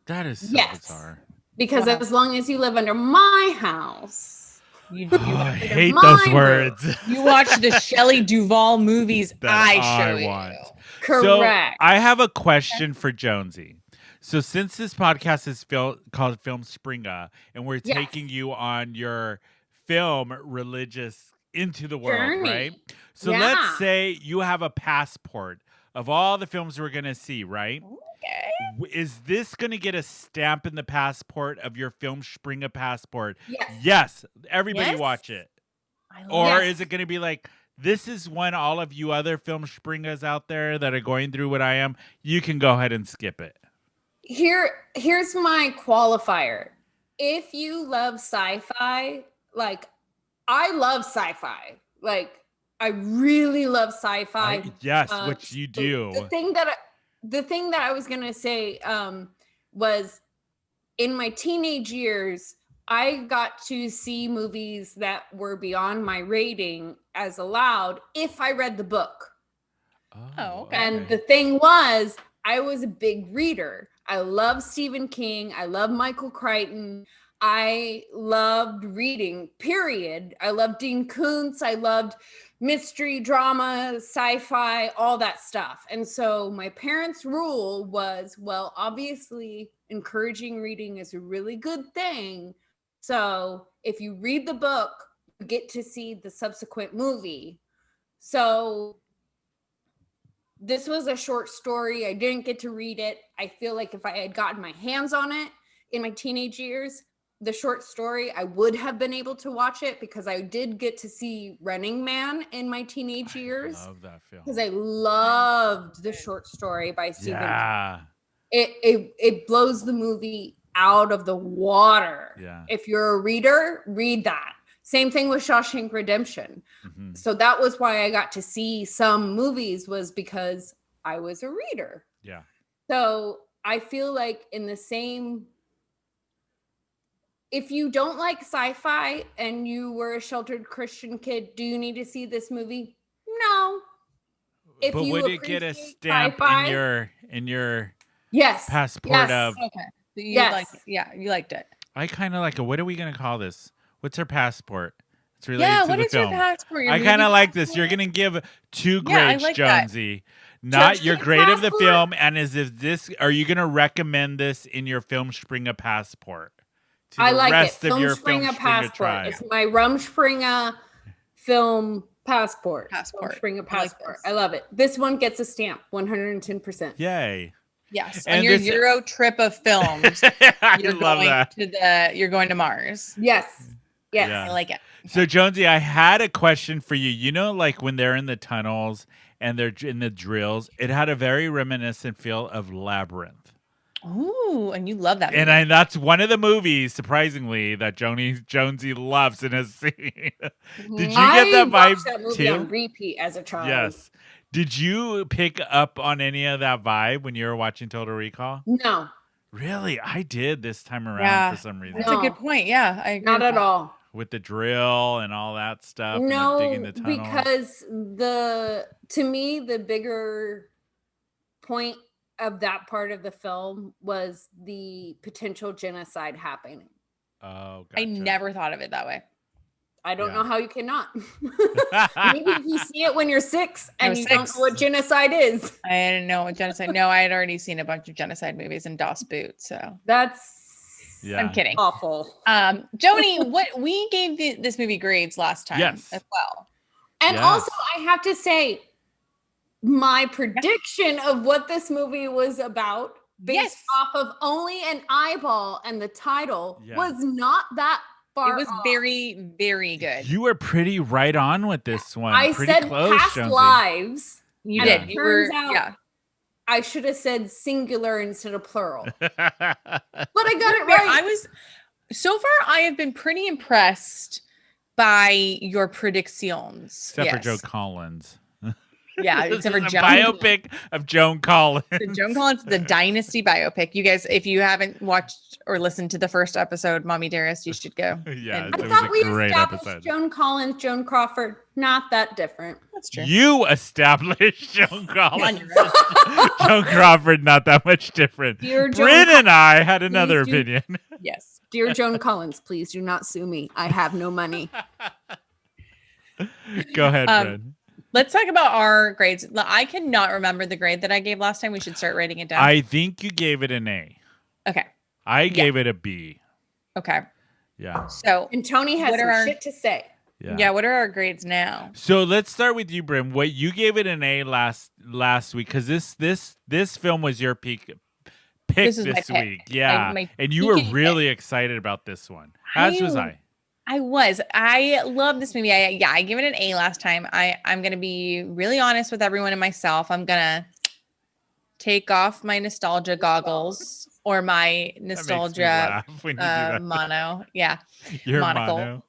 That is so bizarre. Because as long as you live under my house, I hate those words. You watch the Shelley Duvall movies that I want. Correct. So I have a question for Jonsy. So since this podcast is called Filmspringa, and we're taking you on your film religious into the world, journey. Right? So let's say you have a passport of all the films we're going to see, right? Okay. Is this going to get a stamp in the passport of your Filmspringa passport? Yes. Everybody watch it. Or is it going to be like, this is when all of you other Filmspringas out there that are going through what I am, you can go ahead and skip it. Here's my qualifier. If you love sci-fi, like I love sci-fi. Like I really love sci-fi. Yes, which you do. The thing that I was gonna say was in my teenage years, I got to see movies that were beyond my rating as allowed if I read the book. Oh, okay. And the thing was, I was a big reader. I love Stephen King. I love Michael Crichton. I loved reading, period. I loved Dean Koontz. I loved mystery, drama, sci-fi, all that stuff. And so my parents' rule was, well, obviously encouraging reading is a really good thing. So if you read the book, you get to see the subsequent movie. So this was a short story. I didn't get to read it. I feel like if I had gotten my hands on it in my teenage years, the short story, I would have been able to watch it because I did get to see Running Man in my teenage years. I love that film. Because I loved the short story by Stephen King. It blows the movie out of the water. Yeah. If you're a reader, read that. Same thing with Shawshank Redemption. Mm-hmm. So that was why I got to see some movies, was because I was a reader. Yeah. So I feel like in the same, if you don't like sci-fi and you were a sheltered Christian kid, do you need to see this movie? No. But would it get a stamp in your yes passport of? Okay. So you liked it. I kind of like it. What are we gonna call this? What's her passport? It's related to what the is film. your passport? I kind of like this. You're gonna give 2 grades, like Jonsy. Not your grade of the film, and are you gonna recommend this in your Filmspringa passport? I like rest it. Of your Filmspringa passport. tribe. It's my Rumspringa film passport. Rumspringa passport. I love it. This one gets a stamp, 110%. Yay. Yes. And on your Euro trip of films, you're going to Mars. Yes. Yes. Yeah. I like it. So Jonsy, I had a question for you. You know, like when they're in the tunnels and they're in the drills, it had a very reminiscent feel of Labyrinth. Ooh, and you love that movie. And that's one of the movies, surprisingly, that Jonsy loves in a scene. Did you get that vibe that movie too? On repeat as a child. Yes. Did you pick up on any of that vibe when you were watching Total Recall? No. Really? I did this time around for some reason. That's a good point. Yeah, I agree. Not at all. With the drill and all that stuff. No, and digging the tunnel. because to me, the bigger point of that part of the film was the potential genocide happening. Oh, I gotcha. never thought of it that way. I don't Yeah. know how you cannot. Maybe you see it when you're 6 and you don't 6. know what genocide is. I didn't know what genocide. No, I had already seen a bunch of genocide movies in Das Boot. So That's I'm kidding. awful. Joni, what we gave this movie grades last time Yes. as well. And Yes. also, I have to say, my prediction of what this movie was about, based off of only an eyeball and the title, was not that far. It was off. very, very good. You were pretty right on with this one. I pretty said close, past Jonsy. lives. You and did. It You turns were, out I should have said singular instead of plural. But I got it right. So far, I have been pretty impressed by your predictions. Except for Joan Collins. Yeah, This except for is a Joan. biopic of Joan Collins. The Joan Collins, the Dynasty biopic. You guys, if you haven't watched or listened to the first episode, Mommy Dearest, you should go. Yeah, I it was thought a we great established episode. Joan Collins, Joan Crawford, not that different. That's true. You established Joan Collins. Joan Crawford, not that much different. Brynne and I had another opinion. Yes. Dear Joan Collins, please do not sue me. I have no money. Go ahead, Brynne. Let's talk about our grades. I cannot remember the grade that I gave last time. We should start writing it down. I think you gave it an A. Okay. I gave it a B. Okay. Yeah. So, and Tony has some shit to say. Yeah. What are our grades now? So let's start with you, Brynne. What you gave it an A last week because this film was your pick this week. Yeah, and you were really excited about this one. As was I. I love this movie. I gave it an A last time. I'm going to be really honest with everyone and myself. I'm going to take off my nostalgia goggles or my nostalgia mono. Yeah. Your monocle. mono.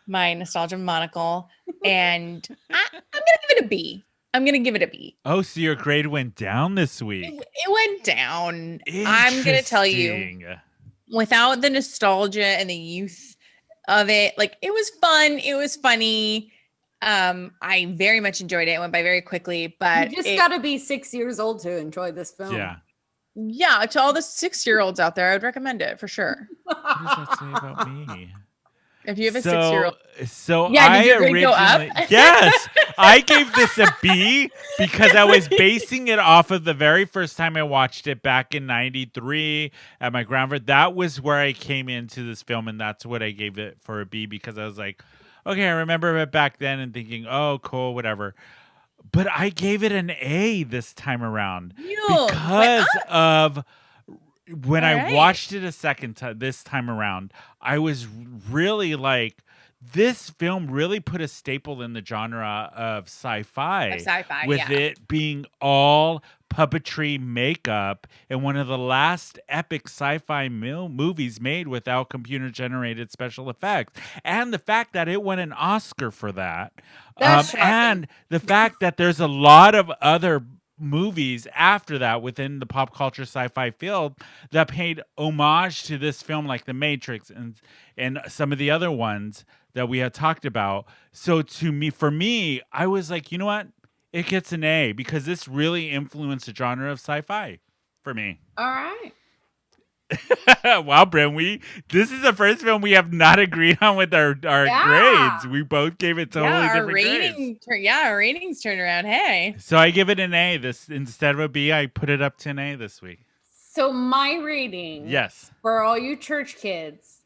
My nostalgia monocle. And I'm going to give it a B. I'm going to give it a B. Oh, so your grade went down this week. It went down. I'm going to tell you, without the nostalgia and the youth of it, like, it was fun. It was funny. I very much enjoyed it. It went by very quickly, but you just got to be 6 years old to enjoy this film. Yeah. To all the 6-year-olds out there, I would recommend it for sure. What does that say about me? If you have a 6-year-old. So yeah, did your grade go up? Yes, I gave this a B because I was basing it off of the very first time I watched it back in '93 at my grandfather. That was where I came into this film, and that's what I gave it for a B because I was like, okay, I remember it back then and thinking, oh, cool, whatever. But I gave it an A this time around because of when I watched it a second time this time around. I was really like, this film really put a staple in the genre of sci-fi, with it being all puppetry makeup and one of the last epic sci-fi movies made without computer-generated special effects. And the fact that it won an Oscar for that. And the fact that there's a lot of other movies after that within the pop culture sci-fi field that paid homage to this film, like The Matrix and some of the other ones that we had talked about. So for me, I was like, you know what? It gets an A because this really influenced the genre of sci-fi for me. All right. Wow, Brynne, this is the first film we have not agreed on with our grades. We both gave it totally different grades. Our ratings turned around. Hey. So I give it an A. This instead of a B, I put it up to an A this week. So my rating, for all you church kids,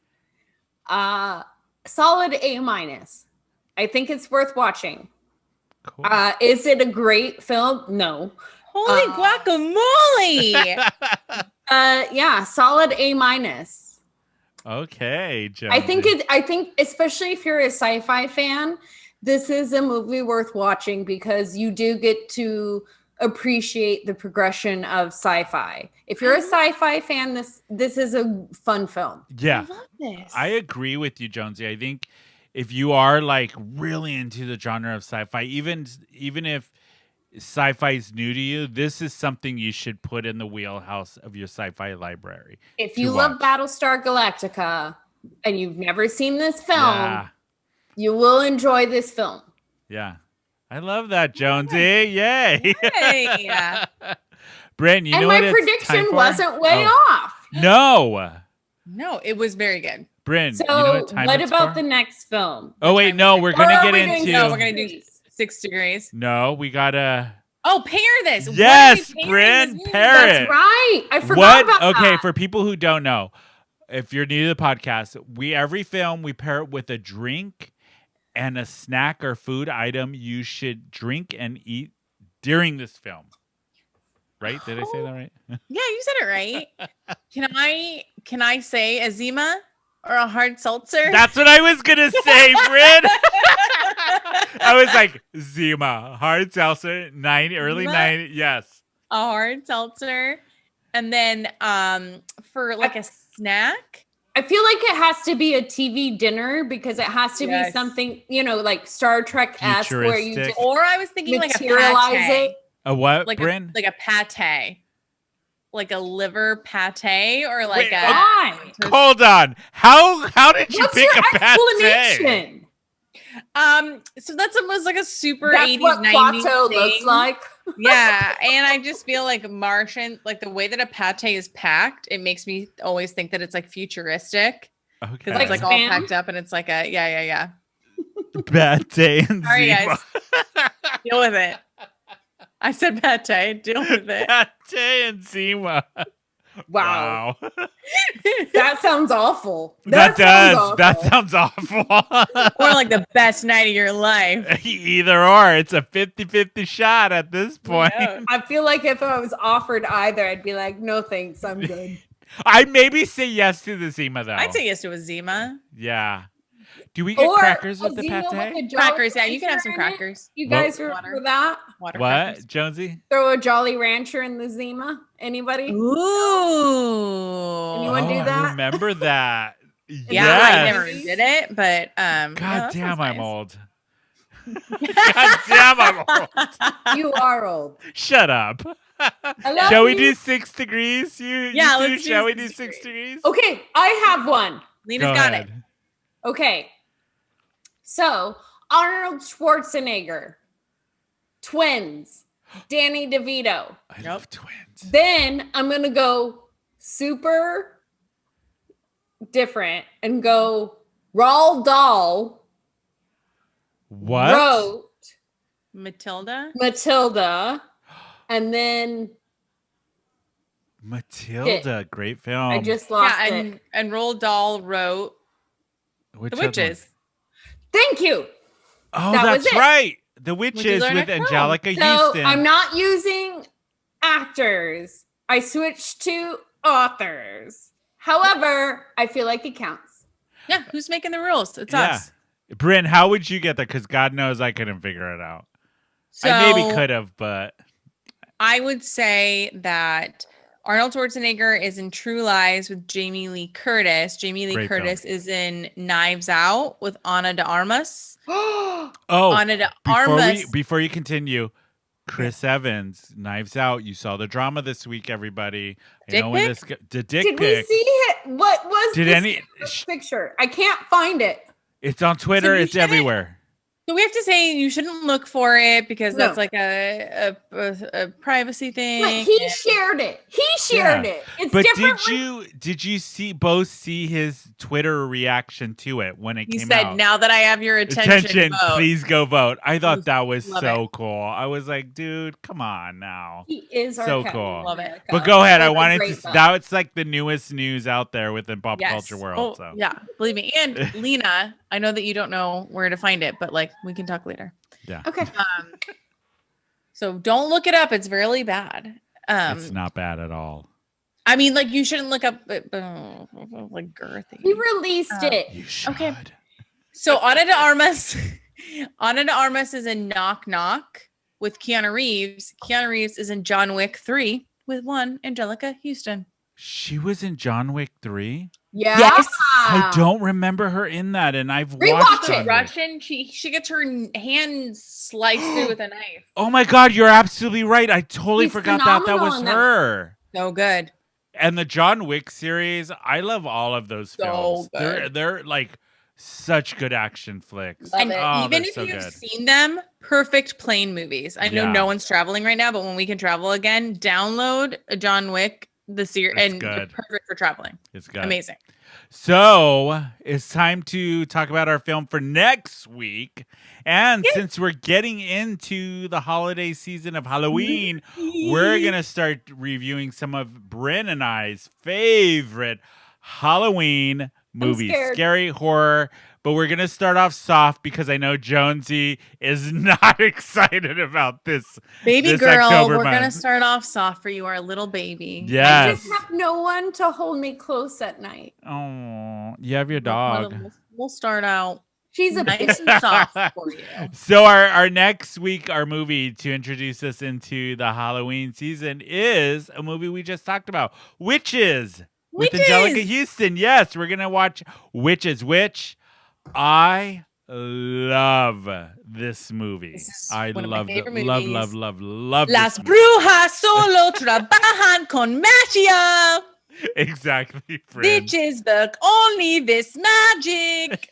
solid A-. I think it's worth watching. Cool. Is it a great film? No. Holy guacamole! Yeah, solid A-. Okay, Jonsy. I think especially if you're a sci-fi fan, this is a movie worth watching because you do get to appreciate the progression of sci-fi. If you're a sci-fi fan, this is a fun film. Yeah. I love this. I agree with you, Jonsy. I think if you are like really into the genre of sci-fi, even if sci-fi is new to you, this is something you should put in the wheelhouse of your sci-fi library. If you love Battlestar Galactica and you've never seen this film, you will enjoy this film. Yeah. I love that, Jonsy. Yay. Yeah. Brynne, you And know my what it's time prediction for? wasn't way Oh. off. No, it was very good. Brynne, So you know what time what it's about for? the next film? Oh wait, no, we're gonna get into. No, we're gonna do 6 Degrees. No, we gotta. Oh, pair this. Yes, What are we pairing this Brynne, movie? pair That's it. right. I forgot about Okay, that. for people who don't know, if you're new to the podcast, every film we pair it with a drink and a snack or food item you should drink and eat during this film. Right? Did I say that right? Yeah, you said it right. Can I say a Zima or a hard seltzer? That's what I was gonna say, Brynne. I was like, Zima, hard seltzer, early Zima? 90s. Yes. A hard seltzer. And then for like a snack. I feel like it has to be a TV dinner because it has to be something, like Star Trek-esque where you just Or I was thinking like a materialize pate. it. A what, Like Brynne? like a pate. Like a liver pate or like Wait, Why? Hold on. How did you What's pick your a pate? explanation? So that's almost like a super That's 80s, what 90s Plateau thing. looks like. Yeah, and I just feel like Martian, like the way that a pate is packed, it makes me always think that it's like futuristic Okay. because it's like all packed up and it's like a yeah. Pate and Sorry, Zima. guys. Deal with it. I said pate. Deal with it. Pate and Zima. Wow. Wow. That sounds awful. That sounds does. awful. That sounds awful. Or like the best night of your life. Either or. It's a 50-50 shot at this point. No. I feel like if I was offered either, I'd be like, no thanks, I'm good. I'd maybe say yes to the Zima, though. I'd say yes to a Zima. Yeah. Do we get Or crackers a with the Zima pate? with a Jolly Crackers, yeah, you can have some Rancher in it. crackers. You guys Water. remember that? Water What, crackers. Jonesy? Throw a Jolly Rancher in the Zima? Anybody? Ooh. Anyone do I that? remember that. Yeah, Yes. I never did it, but God that damn, sounds I'm nice. old. God damn, I'm old. You are old. Shut up. I love Shall we you. do 6 degrees? Yeah, you let's do Shall we 6 do 6 degrees? Okay, I have one. Lena's Go got ahead. it. Okay. So, Arnold Schwarzenegger, twins, Danny DeVito. I love twins. Then I'm going to go super different and go Roald Dahl What? wrote Matilda. and then Matilda, great film. I just lost Yeah, it. and Roald Dahl wrote Which The other Witches. Thank you. one? Oh, That was that's it. right. The Witches learn with at home. Angelica So Houston. I'm not using actors. I switched to authors. However, I feel like it counts. Yeah, who's making the rules? It's Yeah. us. Brynne, how would you get that? Because God knows I couldn't figure it out. So I maybe could have, but I would say that Arnold Schwarzenegger is in True Lies with Jamie Lee Curtis. Jamie Lee Great Curtis is in Knives Out with Ana de Armas. oh, Ana de Armas. before you continue, Chris Evans, Knives Out. You saw the drama this week, everybody. Dick pic? The dick Did we pic. see it? What was Did this any? picture? I can't find it. It's on Twitter. you It's shouldn't- everywhere. So we have to say you shouldn't look for it because No. that's like a privacy thing. But he shared it. He shared Yeah. it. It's But different. did you see his Twitter reaction to it when it He came said, out? "Now that I have your attention, vote." Please go vote. I thought Was- that was love so cool. I was like, dude, come on now. He is our So Captain cool. Love it. America. But go ahead. I That's a wanted great to. film. That's like the newest news out there within pop culture world. Oh, So yeah, believe me. And Lena, I know that you don't know where to find it, but like we can talk later. yeah, Okay. So don't look it up. It's really bad. it's not bad at all. I mean, like you shouldn't look up like girthy. He released it. You should. Okay. So Ana de Armas, Ana de Armas is in Knock Knock with Keanu Reeves. Keanu Reeves is in John Wick 3 with one Angelica Houston. She was in John Wick 3. Yeah. Yes. I don't remember her in that, and I've Rewatch watched it. John Wick. Russian. She gets her hand sliced through with a knife. Oh my God, you're absolutely right. I totally He's forgot that phenomenal was in that. her. So good. And the John Wick series, I love all of those So films. good. They're like Such good action flicks. Love And it. Oh, even they're if so you've good. seen them, perfect plane movies. I know Yeah. no one's traveling right now, but when we can travel again, download John Wick, the series, It's and they're good. perfect for traveling. It's good. Amazing. So it's time to talk about our film for next week. And since we're getting into the holiday season of Halloween, we're going to start reviewing some of Brynne and I's favorite Halloween movies. scared. Scary horror. But we're going to start off soft because I know Jonsy is not excited about this. Baby this girl, October we're going to month. start off soft for you, our little baby. I Yes. just have no one to hold me close at night. Oh, you have your dog. We'll start out She's a nice and soft for you. So our next week, our movie to introduce us into the Halloween season is a movie we just talked about, Witches, with Witches! Angelica Houston. Yes, we're gonna watch Witches, which I love this movie. This is I one of my love favorite it. Love, movies. love Las this movie. brujas solo trabajan con magia. Exactly, friend. Bitches book only this magic.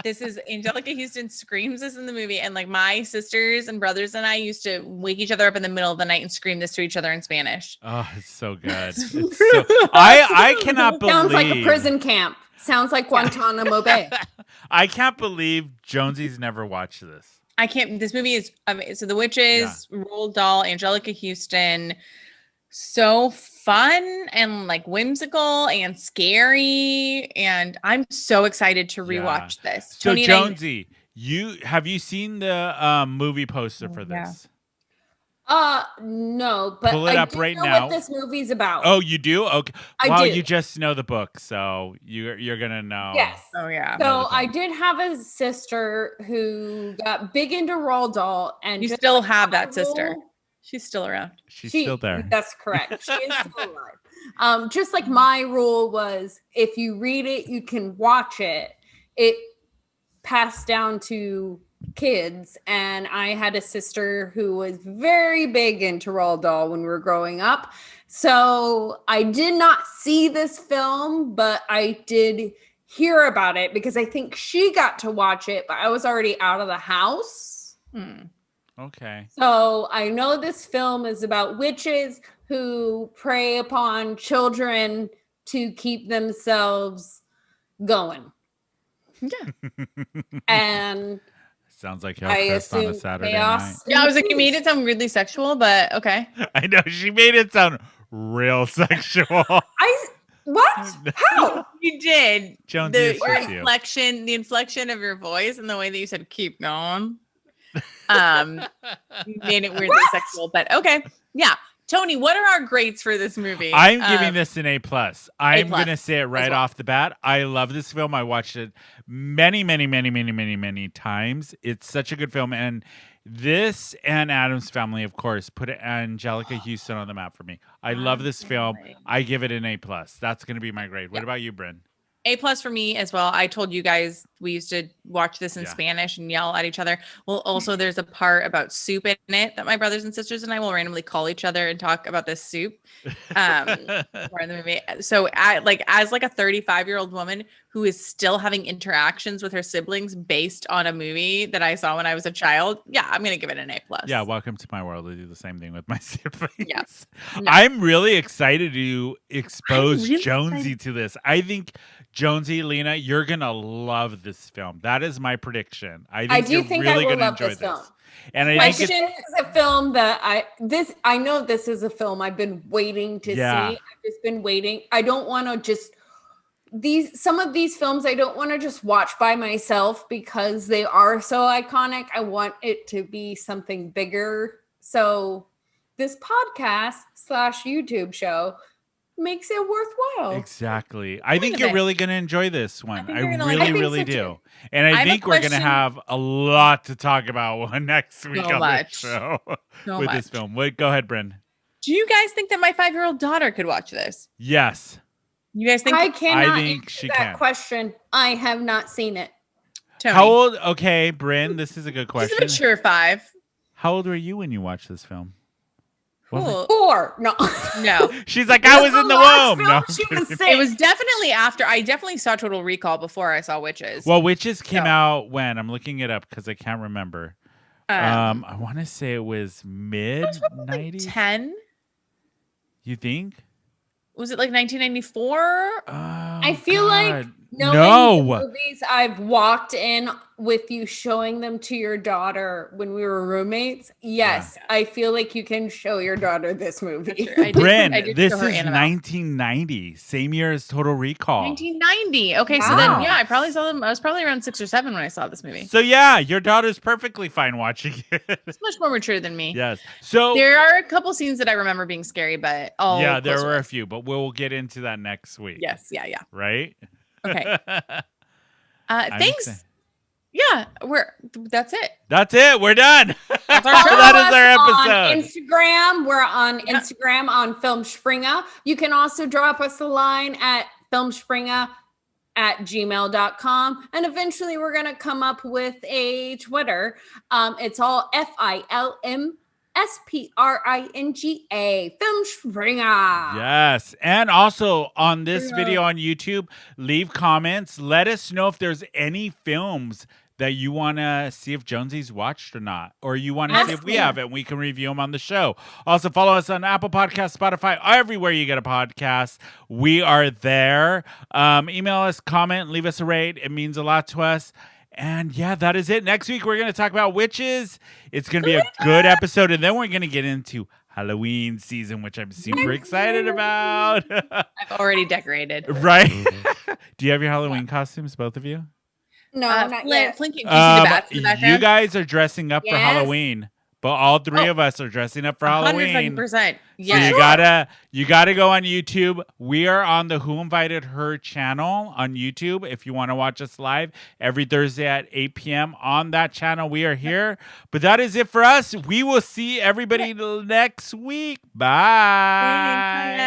This is Angelica Houston screams this in the movie, and like my sisters and brothers and I used to wake each other up in the middle of the night and scream this to each other in Spanish. Oh, it's so good. It's so, I cannot believe. Sounds like a prison camp. Sounds like Guantanamo Bay. I can't believe Jonesy's never watched this. I can't. This movie is so The Witches, Roald Dahl, Angelica Houston, so fun and like whimsical and scary, and I'm so excited to rewatch this. So Tony and I- Jonesy, have you seen the movie poster for this? No, but Pull it I up do right know now. what this movie's about. Oh, you do? Okay. I Well, do. you just know the book, so you're gonna know. Yes. Oh yeah. So I did have a sister who got big into Roald Dahl, and You just still like have my that sister. rule- She's still around. She's still there. That's correct. She is still alive. Just like my rule was, if you read it, you can watch it. It passed down to kids, and I had a sister who was very big into Roald Dahl when we were growing up. So I did not see this film, but I did hear about it because I think she got to watch it, but I was already out of the house. Okay. So I know this film is about witches who prey upon children to keep themselves going. Yeah. And Sounds like I Hillcrest on a assume Saturday chaos. night. Yeah, I was like, you made it sound weirdly sexual, but okay. I know she made it sound real sexual. What? How? You did. Jonesy, The it's just you. inflection of your voice and the way that you said "keep going," made it weirdly sexual. But okay, yeah. Tony, what are our grades for this movie? I'm giving this an A+. I'm A+, gonna say it right well. off the bat. I love this film. I watched it many times. It's such a good film, and this and Addams Family, of course, put Angelica Houston on the map for me. I love this film. I give it an A+. That's gonna be my grade. What about you, Brynne? A+ for me as well. I told you guys we used to watch this in Spanish and yell at each other. Well, also there's a part about soup in it that my brothers and sisters and I will randomly call each other and talk about this soup. More in the movie. So as a 35-year-old woman who is still having interactions with her siblings based on a movie that I saw when I was a child, yeah, I'm gonna give it an A+. Yeah, welcome to my world. I do the same thing with my siblings. Yes. No. I'm really excited to expose really Jonesy excited. to this. I think Jonesy, Lena, you're gonna love this film. That is my prediction. I do you're think really I will gonna love enjoy this film. And I think Question is a film that I know this is a film I've been waiting to see. I've just been waiting. I don't want to just some of these films I don't want to just watch by myself because they are so iconic. I want it to be something bigger. So this podcast / YouTube show makes it worthwhile. exactly. I think you're really gonna enjoy this one. I you're gonna like it. I think really so, do. too. And I I have a think we're gonna question- have a lot to talk about next week So on much. the show So with much. this film. Wait, go ahead, Brynne. Do you guys think that my 5-year-old daughter could watch this? Yes. You guys think I cannot think answer she that can. question. I have not seen it. Tony? How old? Okay, Brynne, this is a good She's a question. mature 5. How old were you when you watched this film? Cool. 4. No. No. She's like, I was in the last womb. film No, she I'm was kidding. sick. It was definitely after. I definitely saw Total Recall before I saw Witches. Well, Witches came So- out when? I'm looking it up because I can't remember. I want to say it was mid it was probably 90s. 10. You think? Was it like 1994? I feel like knowing no. the movies I've walked in with you showing them to your daughter when we were roommates. Yes, I feel like you can show your daughter this movie. Brynne, this is 1990, same year as Total Recall. 1990. Okay, so then I probably saw them. I was probably around 6 or 7 when I saw this movie. So yeah, your daughter's perfectly fine watching it. It's much more mature than me. Yes. So there are a couple scenes that I remember being scary, but yeah, there were a few, but we'll get into that next week. Yes. Yeah. Right. Okay. Thanks. Yeah, that's it. That's it. We're done. That's our show. That is our episode. On Instagram, we're on Instagram on Filmspringa. You can also drop us a line at filmspringa@gmail.com. And eventually we're going to come up with a Twitter. It's all FILMSPRINGA, Filmspringa. Yes. And also on this video on YouTube, leave comments. Let us know if there's any films that you want to see if Jonsy's watched or not, or you want to see if we have it and we can review them on the show. Also, follow us on Apple Podcasts, Spotify, everywhere you get a podcast. We are there. Email us, comment, leave us a rate. It means a lot to us. And yeah, that is it. Next week, we're going to talk about witches. It's going to be a good episode. And then we're going to get into Halloween season, which I'm super excited about. I've already decorated. Right? Do you have your Halloween costumes, both of you? No, not yet. Flink, do you see the bats in the background? You guys are dressing up for Halloween, but all three of us are dressing up for Halloween. 100%. So Yes. you gotta go on YouTube. We are on the Who Invited Her channel on YouTube. If you want to watch us live every Thursday at 8 p.m. on that channel, we are here. But that is it for us. We will see everybody next week. Bye.